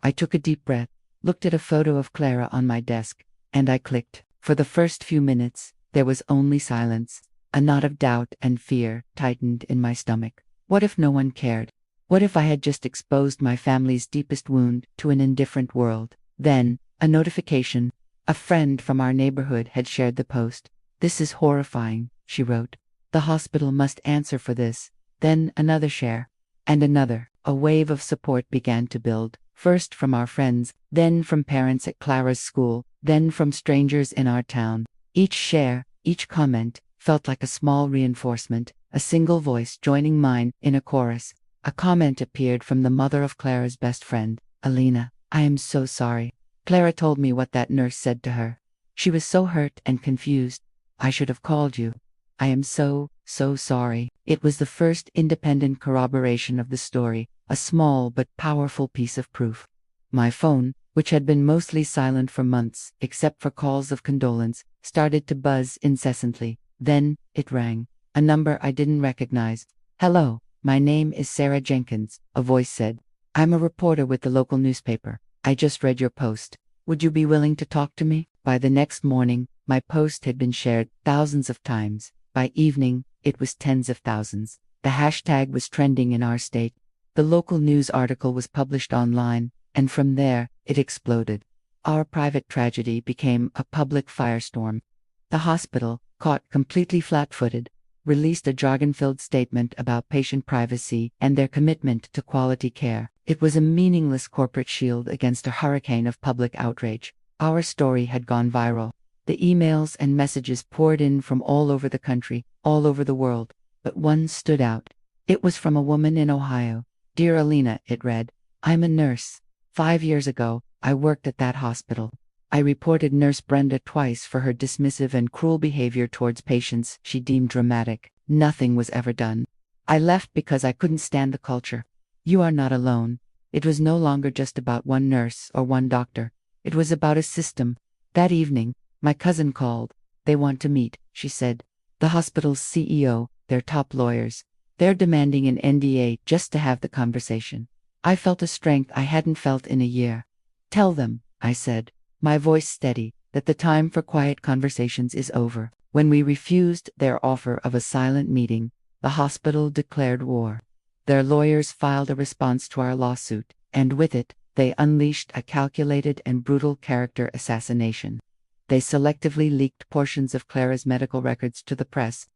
I took a deep breath, looked at a photo of Clara on my desk, and I clicked. For the first few minutes, there was only silence. A knot of doubt and fear tightened in my stomach. What if no one cared? What if I had just exposed my family's deepest wound to an indifferent world? Then, a notification. A friend from our neighborhood had shared the post. "This is horrifying," she wrote. "The hospital must answer for this." Then another share. And another. A wave of support began to build, first from our friends, then from parents at Clara's school, then from strangers in our town. Each share, each comment, felt like a small reinforcement, a single voice joining mine in a chorus. A comment appeared from the mother of Clara's best friend, Alina. "I am so sorry. Clara told me what that nurse said to her. She was so hurt and confused. I should have called you. I am so sorry." It was the first independent corroboration of the story, a small but powerful piece of proof. My phone, which had been mostly silent for months, except for calls of condolence, started to buzz incessantly. Then, it rang. A number I didn't recognize. "Hello, my name is Sarah Jenkins," a voice said. "I'm a reporter with the local newspaper. I just read your post. Would you be willing to talk to me?" By the next morning, my post had been shared thousands of times. By evening, it was tens of thousands. The hashtag was trending in our state. The local news article was published online. and from there, it exploded. Our private tragedy became a public firestorm. The hospital, caught completely flat-footed, released a jargon-filled statement about patient privacy and their commitment to quality care. It was a meaningless corporate shield against a hurricane of public outrage. Our story had gone viral. The emails and messages poured in from all over the country, all over the world, but one stood out. It was from a woman in Ohio. "Dear Alina," it read, "I'm a nurse. 5 years ago, I worked at that hospital. I reported Nurse Brenda twice for her dismissive and cruel behavior towards patients she deemed dramatic. Nothing was ever done. I left because I couldn't stand the culture. You are not alone." It was no longer just about one nurse or one doctor. It was about a system. That evening, my cousin called. "They want to meet," she said. "The hospital's CEO, their top lawyers. They're demanding an NDA just to have the conversation." I felt a strength I hadn't felt in a year. "Tell them," I said, my voice steady, "that the time for quiet conversations is over." When we refused their offer of a silent meeting, the hospital declared war. Their lawyers filed a response to our lawsuit, and with it, they unleashed a calculated and brutal character assassination. They selectively leaked portions of Clara's medical records to the press.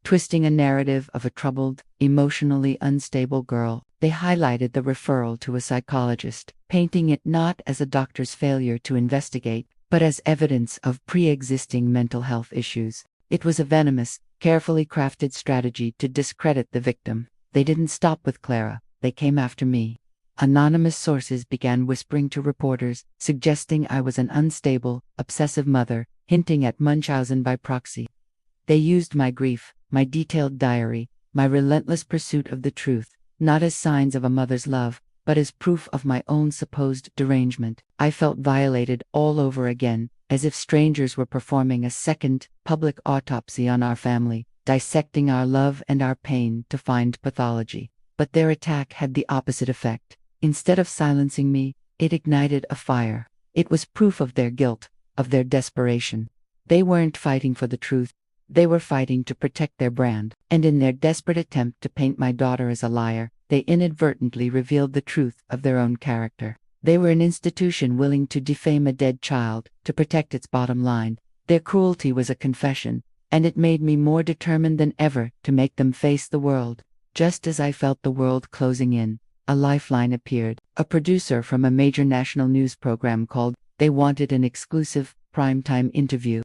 Twisting a narrative of a troubled, emotionally unstable girl, they highlighted the referral to a psychologist, painting it not as a doctor's failure to investigate, but as evidence of pre-existing mental health issues. It was a venomous, carefully crafted strategy to discredit the victim. They didn't stop with Clara, they came after me. Anonymous sources began whispering to reporters, suggesting I was an unstable, obsessive mother, hinting at Munchausen by proxy. They used my grief, my detailed diary, my relentless pursuit of the truth, not as signs of a mother's love, but as proof of my own supposed derangement. I felt violated all over again, as if strangers were performing a second, public autopsy on our family, dissecting our love and our pain to find pathology. But their attack had the opposite effect. Instead of silencing me, it ignited a fire. It was proof of their guilt, of their desperation. They weren't fighting for the truth. They were fighting to protect their brand, and in their desperate attempt to paint my daughter as a liar, they inadvertently revealed the truth of their own character. They were an institution willing to defame a dead child to protect its bottom line. Their cruelty was a confession, and it made me more determined than ever to make them face the world. Just as I felt the world closing in, a lifeline appeared. A producer from a major national news program called. They wanted an exclusive, primetime interview.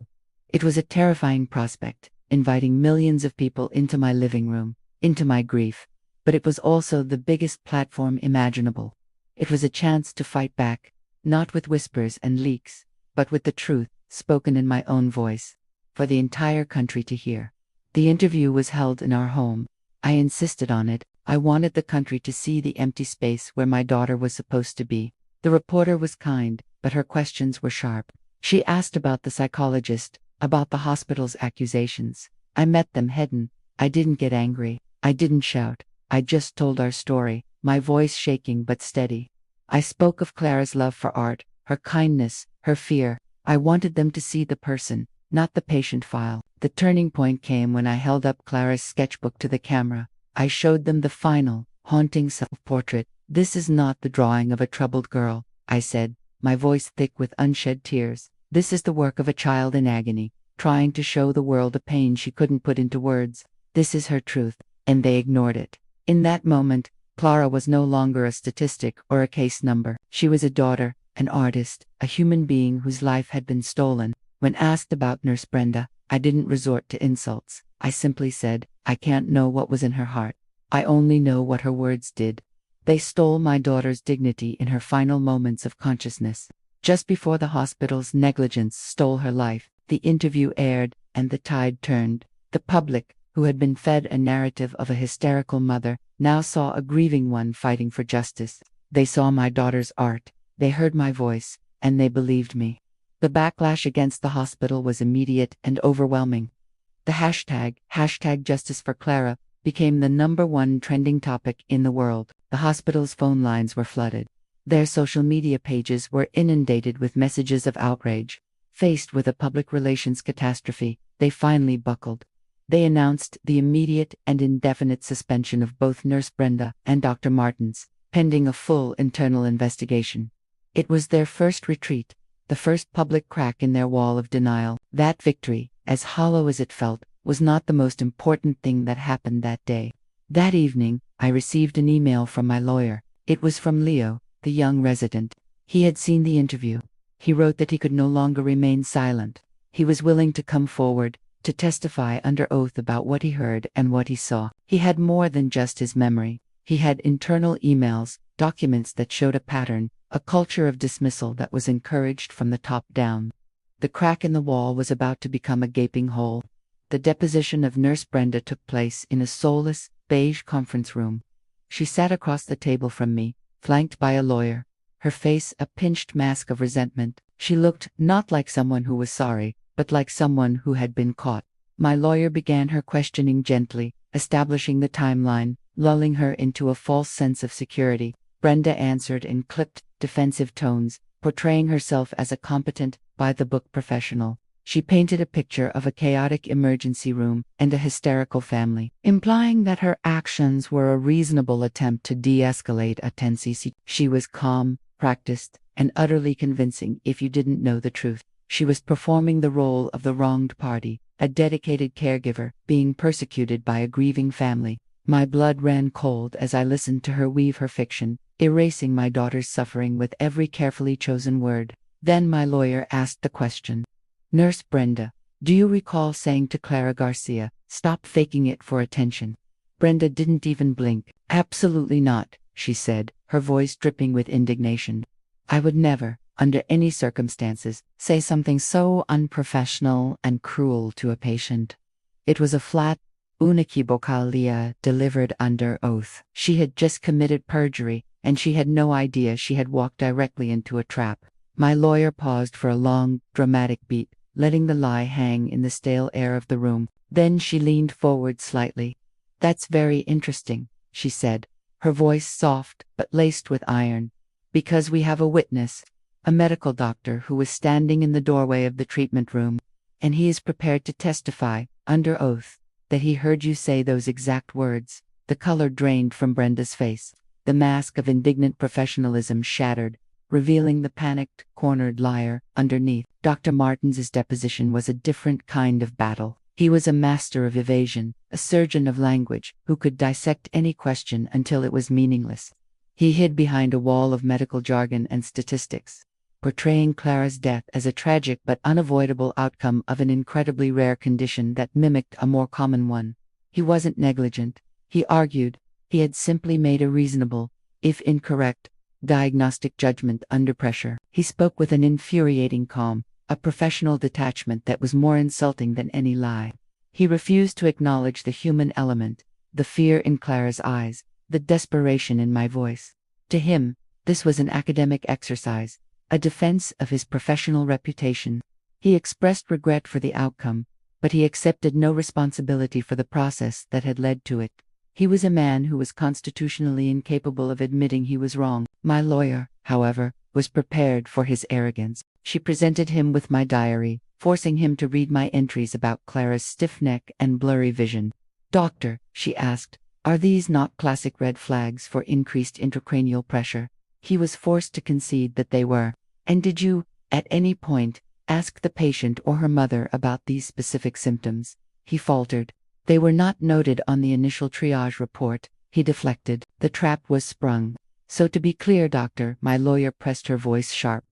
It was a terrifying prospect, inviting millions of people into my living room, into my grief. But it was also the biggest platform imaginable. It was a chance to fight back, not with whispers and leaks, but with the truth, spoken in my own voice, for the entire country to hear. The interview was held in our home. I insisted on it. I wanted the country to see the empty space where my daughter was supposed to be. The reporter was kind, but her questions were sharp. She asked about the psychologist, about the hospital's accusations. I met them head-on. I didn't get angry. I didn't shout. I just told our story, my voice shaking but steady. I spoke of Clara's love for art, her kindness, her fear. I wanted them to see the person, not the patient file. The turning point came when I held up Clara's sketchbook to the camera. I showed them the final, haunting self-portrait. "This is not the drawing of a troubled girl," I said, my voice thick with unshed tears. "This is the work of a child in agony, trying to show the world a pain she couldn't put into words. This is her truth," and they ignored it. In that moment, Clara was no longer a statistic or a case number. She was a daughter, an artist, a human being whose life had been stolen. When asked about Nurse Brenda, I didn't resort to insults. I simply said, I can't know what was in her heart. I only know what her words did. They stole my daughter's dignity in her final moments of consciousness. Just before the hospital's negligence stole her life, the interview aired, and the tide turned. The public, who had been fed a narrative of a hysterical mother, now saw a grieving one fighting for justice. They saw my daughter's art, they heard my voice, and they believed me. The backlash against the hospital was immediate and overwhelming. The hashtag Justice for Clara became the #1 trending topic in the world. The hospital's phone lines were flooded. Their social media pages were inundated with messages of outrage. Faced with a public relations catastrophe, they finally buckled. They announced the immediate and indefinite suspension of both Nurse Brenda and Dr. Martens, pending a full internal investigation. It was their first retreat, the first public crack in their wall of denial. That victory, as hollow as it felt, was not the most important thing that happened that day. That evening, I received an email from my lawyer. It was from Leo, the young resident. He had seen the interview. He wrote that he could no longer remain silent. He was willing to come forward, to testify under oath about what he heard and what he saw. He had more than just his memory. He had internal emails, documents that showed a pattern, a culture of dismissal that was encouraged from the top down. The crack in the wall was about to become a gaping hole. The deposition of Nurse Brenda took place in a soulless, beige conference room. She sat across the table from me, flanked by a lawyer, her face a pinched mask of resentment. She looked not like someone who was sorry, but like someone who had been caught. My lawyer began her questioning gently, establishing the timeline, lulling her into a false sense of security. Brenda answered in clipped, defensive tones, portraying herself as a competent, by-the-book professional. She painted a picture of a chaotic emergency room and a hysterical family, implying that her actions were a reasonable attempt to de-escalate a tense situation. She was calm, practiced, and utterly convincing if you didn't know the truth. She was performing the role of the wronged party, a dedicated caregiver, being persecuted by a grieving family. My blood ran cold as I listened to her weave her fiction, erasing my daughter's suffering with every carefully chosen word. Then my lawyer asked the question. Nurse Brenda, do you recall saying to Clara Garcia, "Stop faking it for attention"? Brenda didn't even blink. Absolutely not, she said, her voice dripping with indignation. I would never, under any circumstances, say something so unprofessional and cruel to a patient. It was a flat, unshakeable delivered under oath. She had just committed perjury, and she had no idea she had walked directly into a trap. My lawyer paused for a long, dramatic beat, letting the lie hang in the stale air of the room. Then she leaned forward slightly. That's very interesting, she said, her voice soft but laced with iron. Because we have a witness, a medical doctor who was standing in the doorway of the treatment room, and he is prepared to testify, under oath, that he heard you say those exact words. The color drained from Brenda's face. The mask of indignant professionalism shattered, revealing the panicked, cornered liar underneath. Dr. Martins's deposition was a different kind of battle. He was a master of evasion, a surgeon of language, who could dissect any question until it was meaningless. He hid behind a wall of medical jargon and statistics, portraying Clara's death as a tragic but unavoidable outcome of an incredibly rare condition that mimicked a more common one. He wasn't negligent, he argued. He had simply made a reasonable, if incorrect, diagnostic judgment under pressure. He spoke with an infuriating calm, a professional detachment that was more insulting than any lie. He refused to acknowledge the human element, the fear in Clara's eyes, the desperation in my voice. To him, this was an academic exercise, a defense of his professional reputation. He expressed regret for the outcome, but he accepted no responsibility for the process that had led to it. He was a man who was constitutionally incapable of admitting he was wrong. My lawyer, however, was prepared for his arrogance. She presented him with my diary, forcing him to read my entries about Clara's stiff neck and blurry vision. Doctor, she asked, are these not classic red flags for increased intracranial pressure? He was forced to concede that they were. And did you, at any point, ask the patient or her mother about these specific symptoms? He faltered. They were not noted on the initial triage report. He deflected. The trap was sprung. So to be clear, doctor, my lawyer pressed her voice sharp.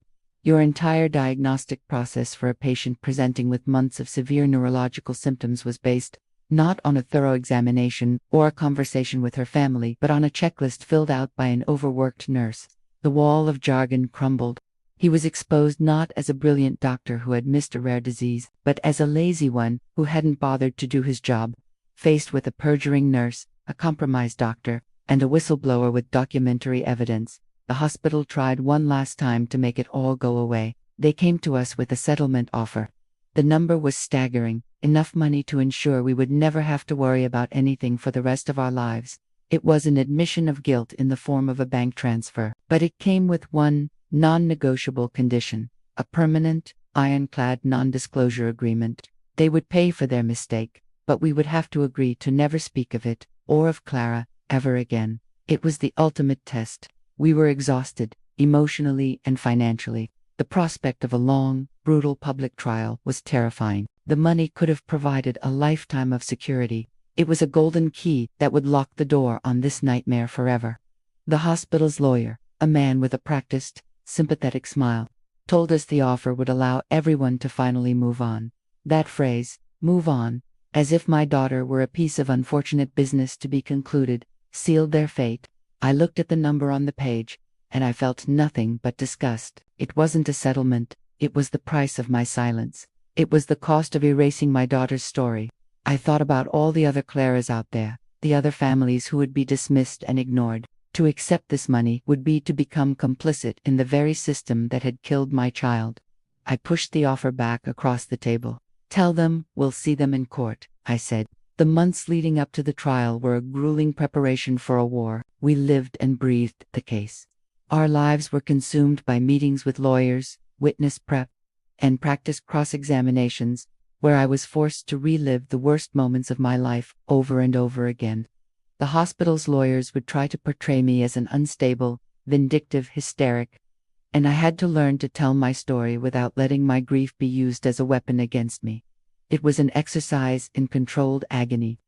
Your entire diagnostic process for a patient presenting with months of severe neurological symptoms was based, not on a thorough examination or a conversation with her family, but on a checklist filled out by an overworked nurse. The wall of jargon crumbled. He was exposed not as a brilliant doctor who had missed a rare disease, but as a lazy one who hadn't bothered to do his job. Faced with a perjuring nurse, a compromised doctor, and a whistleblower with documentary evidence, the hospital tried one last time to make it all go away. They came to us with a settlement offer. The number was staggering, enough money to ensure we would never have to worry about anything for the rest of our lives. It was an admission of guilt in the form of a bank transfer, but it came with one non-negotiable condition: a permanent, ironclad non-disclosure agreement. They would pay for their mistake, but we would have to agree to never speak of it, or of Clara, ever again. It was the ultimate test. We were exhausted, emotionally and financially. The prospect of a long, brutal public trial was terrifying. The money could have provided a lifetime of security. It was a golden key that would lock the door on this nightmare forever. The hospital's lawyer, a man with a practiced, sympathetic smile, told us the offer would allow everyone to finally move on. That phrase, move on, as if my daughter were a piece of unfortunate business to be concluded, sealed their fate. I looked at the number on the page, and I felt nothing but disgust. It wasn't a settlement, it was the price of my silence. It was the cost of erasing my daughter's story. I thought about all the other Claras out there, the other families who would be dismissed and ignored. To accept this money would be to become complicit in the very system that had killed my child. I pushed the offer back across the table. Tell them we'll see them in court, I said. The months leading up to the trial were a grueling preparation for a war. We lived and breathed the case. Our lives were consumed by meetings with lawyers, witness prep, and practice cross-examinations, where I was forced to relive the worst moments of my life over and over again. The hospital's lawyers would try to portray me as an unstable, vindictive hysteric, and I had to learn to tell my story without letting my grief be used as a weapon against me. It was an exercise in controlled agony.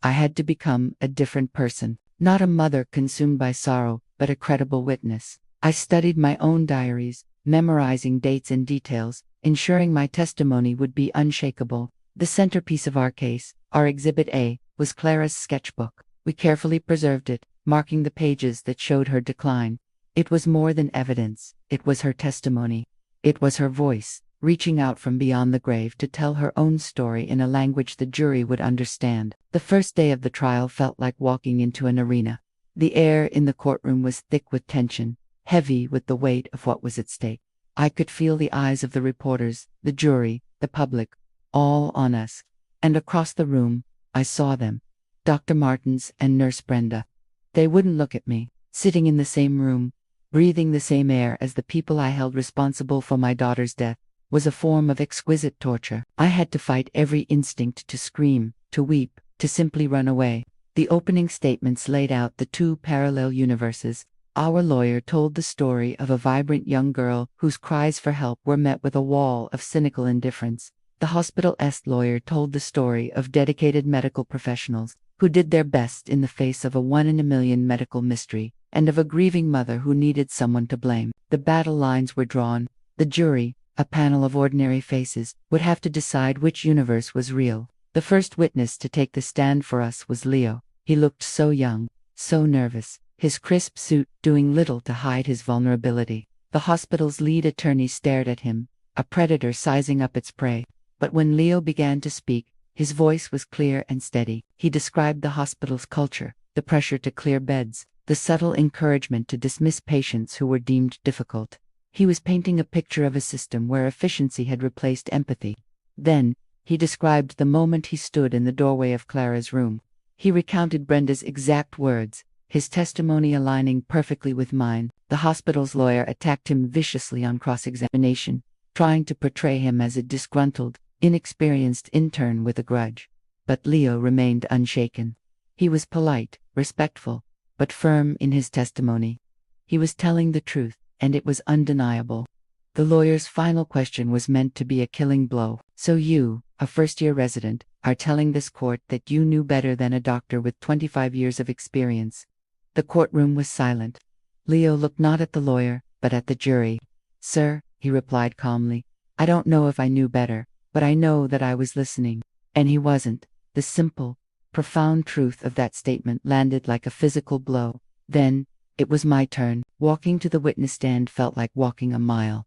I had to become a different person, not a mother consumed by sorrow, but a credible witness. I studied my own diaries, memorizing dates and details, ensuring my testimony would be unshakable. The centerpiece of our case, our Exhibit A, was Clara's sketchbook. We carefully preserved it, marking the pages that showed her decline. It was more than evidence, it was her testimony. It was her voice, reaching out from beyond the grave to tell her own story in a language the jury would understand. The first day of the trial felt like walking into an arena. The air in the courtroom was thick with tension, heavy with the weight of what was at stake. I could feel the eyes of the reporters, the jury, the public, all on us. And across the room, I saw them, Dr. Martins and Nurse Brenda. They wouldn't look at me, sitting in the same room, breathing the same air as the people I held responsible for my daughter's death, was a form of exquisite torture. I had to fight every instinct to scream, to weep, to simply run away. The opening statements laid out the two parallel universes. Our lawyer told the story of a vibrant young girl whose cries for help were met with a wall of cynical indifference. The hospital's lawyer told the story of dedicated medical professionals who did their best in the face of a one-in-a-million medical mystery, and of a grieving mother who needed someone to blame. The battle lines were drawn. The jury, a panel of ordinary faces, would have to decide which universe was real. The first witness to take the stand for us was Leo. He looked so young, so nervous, his crisp suit doing little to hide his vulnerability. The hospital's lead attorney stared at him, a predator sizing up its prey. But when Leo began to speak, his voice was clear and steady. He described the hospital's culture, the pressure to clear beds, the subtle encouragement to dismiss patients who were deemed difficult. He was painting a picture of a system where efficiency had replaced empathy. Then, he described the moment he stood in the doorway of Clara's room. He recounted Brenda's exact words, his testimony aligning perfectly with mine. The hospital's lawyer attacked him viciously on cross-examination, trying to portray him as a disgruntled, inexperienced intern with a grudge. But Leo remained unshaken. He was polite, respectful, but firm in his testimony. He was telling the truth, and it was undeniable. The lawyer's final question was meant to be a killing blow. So you, a first-year resident, are telling this court that you knew better than a doctor with 25 years of experience. The courtroom was silent. Leo looked not at the lawyer, but at the jury. Sir, he replied calmly, I don't know if I knew better, but I know that I was listening. And he wasn't. The simple, profound truth of that statement landed like a physical blow. Then, it was my turn. Walking to the witness stand felt like walking a mile.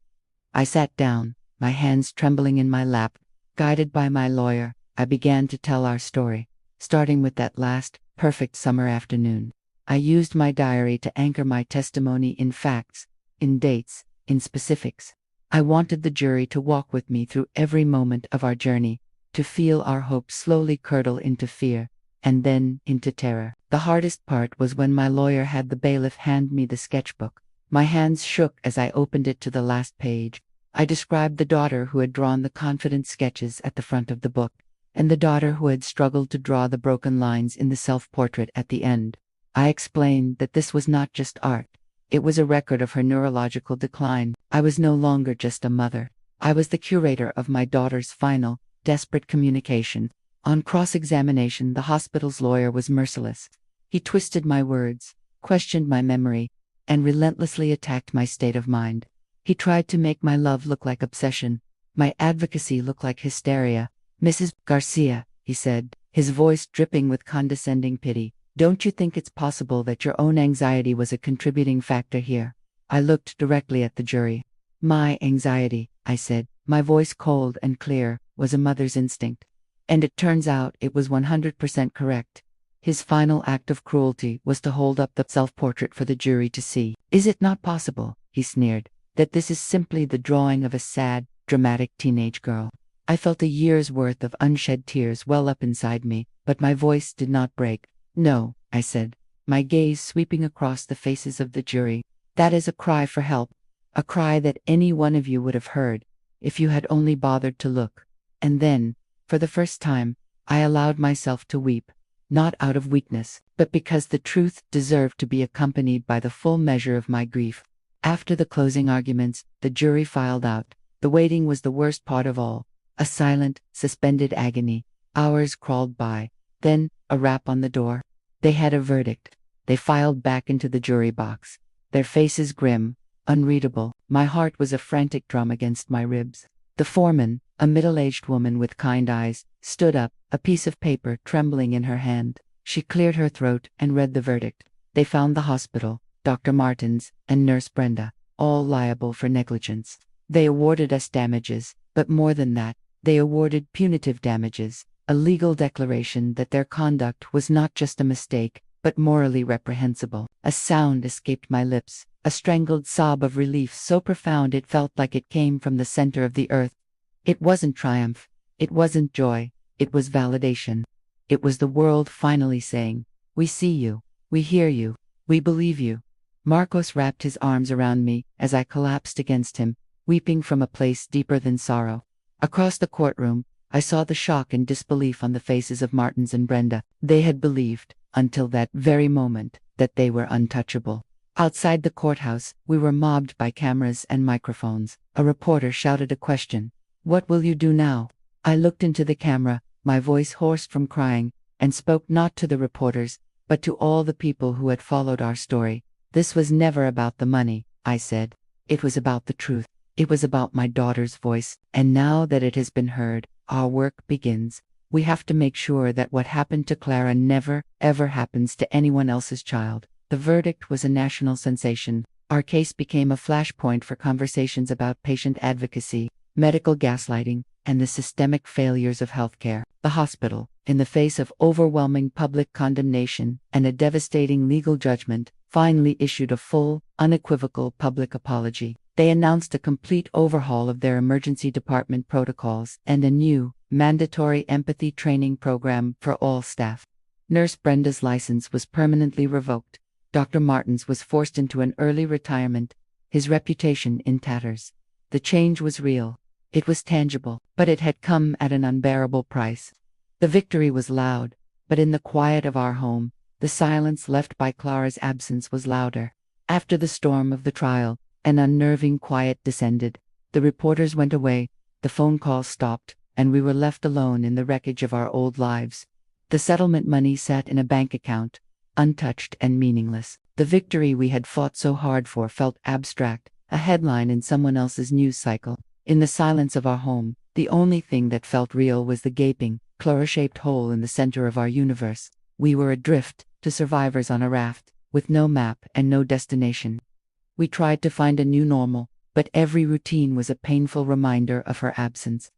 I sat down, my hands trembling in my lap. Guided by my lawyer, I began to tell our story, starting with that last, perfect summer afternoon. I used my diary to anchor my testimony in facts, in dates, in specifics. I wanted the jury to walk with me through every moment of our journey, to feel our hopes slowly curdle into fear, and then into terror. The hardest part was when my lawyer had the bailiff hand me the sketchbook. My hands shook as I opened it to the last page. I described the daughter who had drawn the confident sketches at the front of the book, and the daughter who had struggled to draw the broken lines in the self-portrait at the end. I explained that this was not just art. It was a record of her neurological decline. I was no longer just a mother. I was the curator of my daughter's final, desperate communication. On cross-examination, the hospital's lawyer was merciless. He twisted my words, questioned my memory, and relentlessly attacked my state of mind. He tried to make my love look like obsession, my advocacy look like hysteria. "Mrs. Garcia," he said, his voice dripping with condescending pity, "don't you think it's possible that your own anxiety was a contributing factor here?" I looked directly at the jury. "My anxiety," I said, my voice cold and clear, "was a mother's instinct. And it turns out it was 100% correct." His final act of cruelty was to hold up the self-portrait for the jury to see. "Is it not possible," he sneered, "that this is simply the drawing of a sad, dramatic teenage girl?" I felt a year's worth of unshed tears well up inside me, but my voice did not break. "No," I said, my gaze sweeping across the faces of the jury. "That is a cry for help. A cry that any one of you would have heard, if you had only bothered to look." And then, for the first time, I allowed myself to weep, not out of weakness, but because the truth deserved to be accompanied by the full measure of my grief. After the closing arguments, the jury filed out. The waiting was the worst part of all. A silent, suspended agony. Hours crawled by. Then, a rap on the door. They had a verdict. They filed back into the jury box, their faces grim, unreadable. My heart was a frantic drum against my ribs. The foreman, a middle-aged woman with kind eyes, stood up, a piece of paper trembling in her hand. She cleared her throat and read the verdict. They found the hospital, Dr. Martins, and Nurse Brenda, all liable for negligence. They awarded us damages, but more than that, they awarded punitive damages, a legal declaration that their conduct was not just a mistake, but morally reprehensible. A sound escaped my lips, a strangled sob of relief so profound it felt like it came from the center of the earth. It wasn't triumph. It wasn't joy. It was validation. It was the world finally saying, "We see you. We hear you. We believe you." Marcos wrapped his arms around me as I collapsed against him, weeping from a place deeper than sorrow. Across the courtroom, I saw the shock and disbelief on the faces of Martins and Brenda. They had believed, until that very moment, that they were untouchable. Outside the courthouse, we were mobbed by cameras and microphones. A reporter shouted a question. "What will you do now?" I looked into the camera, my voice hoarse from crying, and spoke not to the reporters, but to all the people who had followed our story. "This was never about the money," I said. "It was about the truth. It was about my daughter's voice, and now that it has been heard, our work begins. We have to make sure that what happened to Clara never, ever happens to anyone else's child." The verdict was a national sensation. Our case became a flashpoint for conversations about patient advocacy, medical gaslighting, and the systemic failures of healthcare. The hospital, in the face of overwhelming public condemnation and a devastating legal judgment, finally issued a full, unequivocal public apology. They announced a complete overhaul of their emergency department protocols and a new, mandatory empathy training program for all staff. Nurse Brenda's license was permanently revoked. Dr. Martins was forced into an early retirement, his reputation in tatters. The change was real. It was tangible, but it had come at an unbearable price. The victory was loud, but in the quiet of our home, the silence left by Clara's absence was louder. After the storm of the trial, an unnerving quiet descended. The reporters went away, the phone calls stopped, and we were left alone in the wreckage of our old lives. The settlement money sat in a bank account, untouched and meaningless. The victory we had fought so hard for felt abstract, a headline in someone else's news cycle. In the silence of our home, the only thing that felt real was the gaping, Clara-shaped hole in the center of our universe. We were adrift, to survivors on a raft, with no map and no destination. We tried to find a new normal, but every routine was a painful reminder of her absence.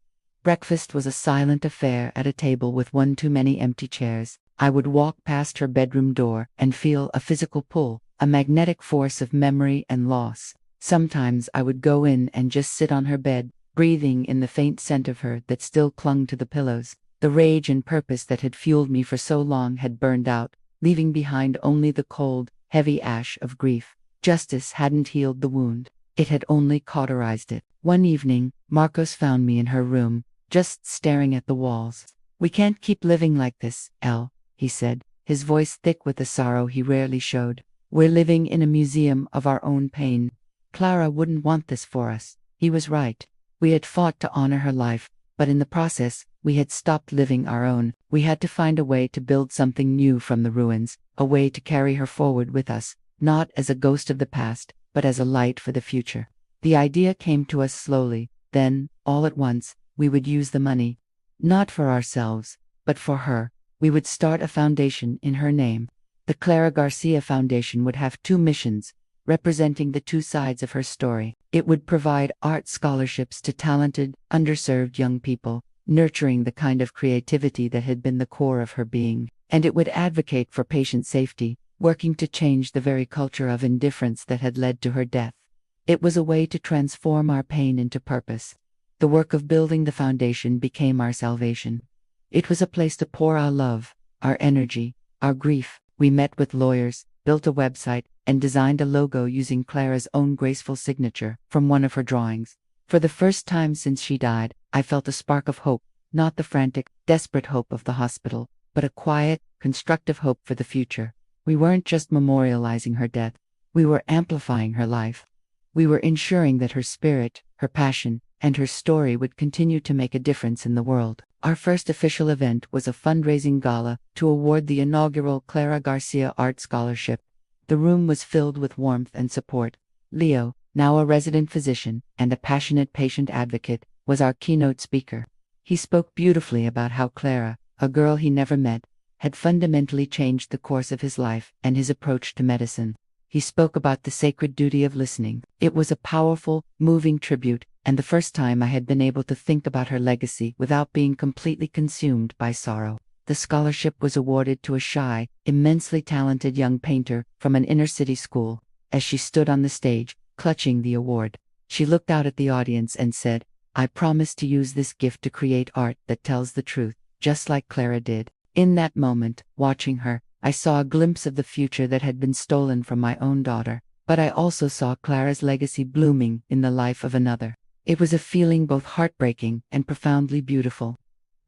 Breakfast was a silent affair at a table with one too many empty chairs. I would walk past her bedroom door and feel a physical pull, a magnetic force of memory and loss. Sometimes I would go in and just sit on her bed, breathing in the faint scent of her that still clung to the pillows. The rage and purpose that had fueled me for so long had burned out, leaving behind only the cold, heavy ash of grief. Justice hadn't healed the wound. It had only cauterized it. One evening, Marcos found me in her room, just staring at the walls. "We can't keep living like this, Elle," he said. his voice thick with a sorrow he rarely showed. "We're living in a museum of our own pain. Clara wouldn't want this for us." He was right. We had fought to honor her life, but in the process, we had stopped living our own. We had to find a way to build something new from the ruins, a way to carry her forward with us, not as a ghost of the past, but as a light for the future. The idea came to us slowly, then, all at once, we would use the money. Not for ourselves, but for her. We would start a foundation in her name. The Clara Garcia Foundation would have two missions, representing the two sides of her story. It would provide art scholarships to talented, underserved young people, nurturing the kind of creativity that had been the core of her being. And it would advocate for patient safety, working to change the very culture of indifference that had led to her death. It was a way to transform our pain into purpose. The work of building the foundation became our salvation. It was a place to pour our love, our energy, our grief. We met with lawyers, built a website, and designed a logo using Clara's own graceful signature from one of her drawings. For the first time since she died, I felt a spark of hope, not the frantic, desperate hope of the hospital, but a quiet, constructive hope for the future. We weren't just memorializing her death, we were amplifying her life. We were ensuring that her spirit, her passion, and her story would continue to make a difference in the world. Our first official event was a fundraising gala to award the inaugural Clara Garcia Art Scholarship. The room was filled with warmth and support. Leo, now a resident physician and a passionate patient advocate, was our keynote speaker. He spoke beautifully about how Clara, a girl he never met, had fundamentally changed the course of his life and his approach to medicine. He spoke about the sacred duty of listening. It was a powerful, moving tribute, and the first time I had been able to think about her legacy without being completely consumed by sorrow. The scholarship was awarded to a shy, immensely talented young painter from an inner-city school. As she stood on the stage, clutching the award, she looked out at the audience and said, "I promise to use this gift to create art that tells the truth, just like Clara did." In that moment, watching her, I saw a glimpse of the future that had been stolen from my own daughter, but I also saw Clara's legacy blooming in the life of another. It was a feeling both heartbreaking and profoundly beautiful.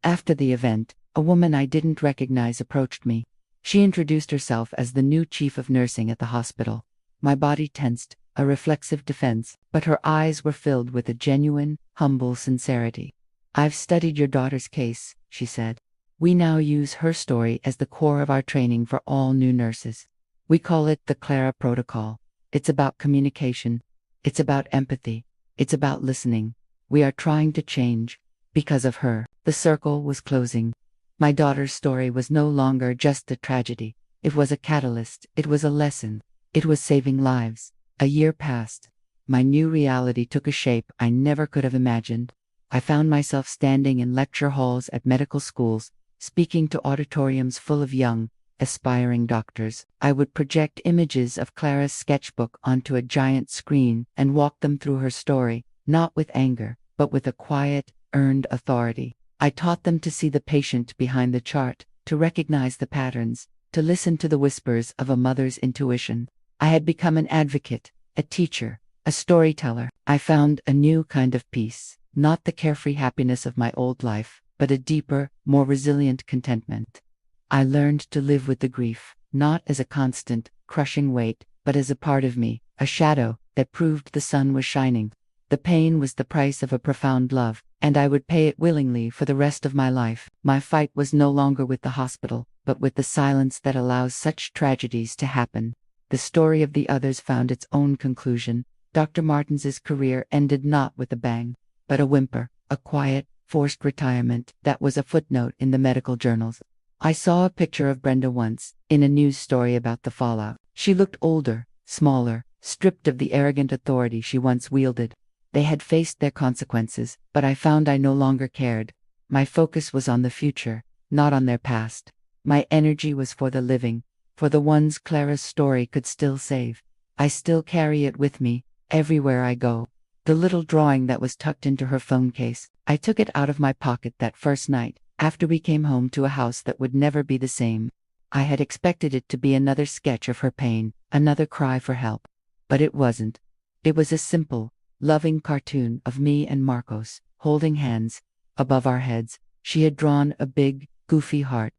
After the event, a woman I didn't recognize approached me. She introduced herself as the new chief of nursing at the hospital. My body tensed, a reflexive defense, but her eyes were filled with a genuine, humble sincerity. "I've studied your daughter's case," she said. "We now use her story as the core of our training for all new nurses. We call it the Clara Protocol. It's about communication. It's about empathy. It's about listening. We are trying to change. Because of her." The circle was closing. My daughter's story was no longer just a tragedy. It was a catalyst. It was a lesson. It was saving lives. A year passed. My new reality took a shape I never could have imagined. I found myself standing in lecture halls at medical schools, speaking to auditoriums full of young, aspiring doctors. I would project images of Clara's sketchbook onto a giant screen and walk them through her story, not with anger, but with a quiet, earned authority. I taught them to see the patient behind the chart, to recognize the patterns, to listen to the whispers of a mother's intuition. I had become an advocate, a teacher, a storyteller. I found a new kind of peace, not the carefree happiness of my old life, but a deeper, more resilient contentment. I learned to live with the grief, not as a constant, crushing weight, but as a part of me, a shadow that proved the sun was shining. The pain was the price of a profound love, and I would pay it willingly for the rest of my life. My fight was no longer with the hospital, but with the silence that allows such tragedies to happen. The story of the others found its own conclusion. Dr. Martins's career ended not with a bang, but a whimper, a quiet, forced retirement that was a footnote in the medical journals. I saw a picture of Brenda once, in a news story about the fallout. She looked older, smaller, stripped of the arrogant authority she once wielded. They had faced their consequences, but I found I no longer cared. My focus was on the future, not on their past. My energy was for the living, for the ones Clara's story could still save. I still carry it with me, everywhere I go. The little drawing that was tucked into her phone case, I took it out of my pocket that first night, after we came home to a house that would never be the same. I had expected it to be another sketch of her pain, another cry for help. But it wasn't. It was a simple, loving cartoon of me and Marcos, holding hands. Above our heads, she had drawn a big, goofy heart.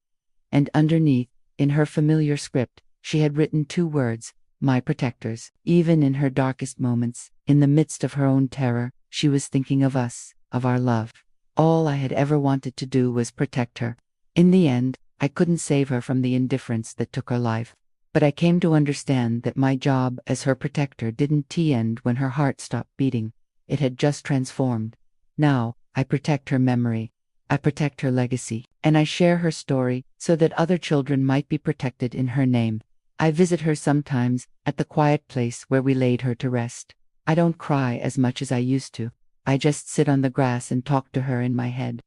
And underneath, In her familiar script, she had written 2 words, my protectors. Even in her darkest moments, in the midst of her own terror, she was thinking of us, of our love. All I had ever wanted to do was protect her. In the end, I couldn't save her from the indifference that took her life. But I came to understand that my job as her protector didn't end when her heart stopped beating. It had just transformed. Now, I protect her memory. I protect her legacy, and I share her story so that other children might be protected in her name. I visit her sometimes, at the quiet place where we laid her to rest. I don't cry as much as I used to. I just sit on the grass and talk to her in my head.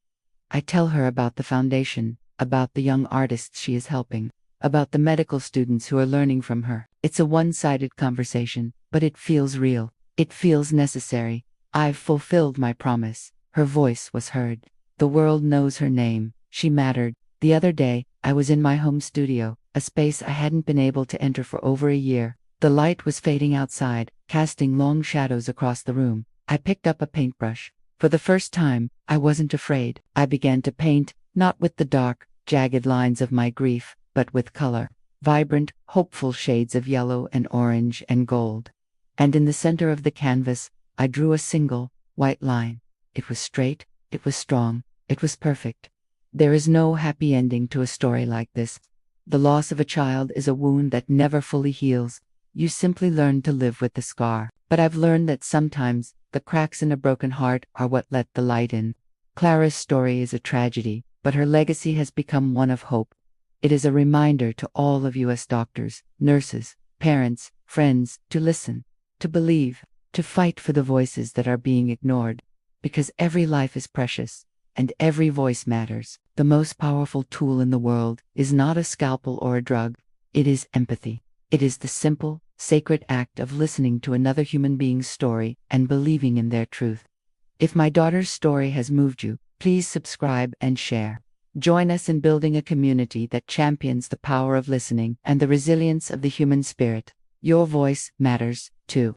I tell her about the foundation, about the young artists she is helping, about the medical students who are learning from her. It's a one-sided conversation, but it feels real. It feels necessary. I've fulfilled my promise. Her voice was heard. The world knows her name. She mattered. The other day, I was in my home studio, a space I hadn't been able to enter for over a year. The light was fading outside, casting long shadows across the room. I picked up a paintbrush. For the first time, I wasn't afraid. I began to paint, not with the dark, jagged lines of my grief, but with color. Vibrant, hopeful shades of yellow and orange and gold. And in the center of the canvas, I drew a single, white line. It was straight, it was strong, it was perfect. There is no happy ending to a story like this. The loss of a child is a wound that never fully heals. You simply learn to live with the scar. But I've learned that sometimes, the cracks in a broken heart are what let the light in. Clara's story is a tragedy, but her legacy has become one of hope. It is a reminder to all of U.S. doctors, nurses, parents, friends, to listen, to believe, to fight for the voices that are being ignored. Because every life is precious, and every voice matters. The most powerful tool in the world is not a scalpel or a drug. It is empathy. It is the simple, sacred act of listening to another human being's story and believing in their truth. If my daughter's story has moved you, please subscribe and share. Join us in building a community that champions the power of listening and the resilience of the human spirit. Your voice matters, too.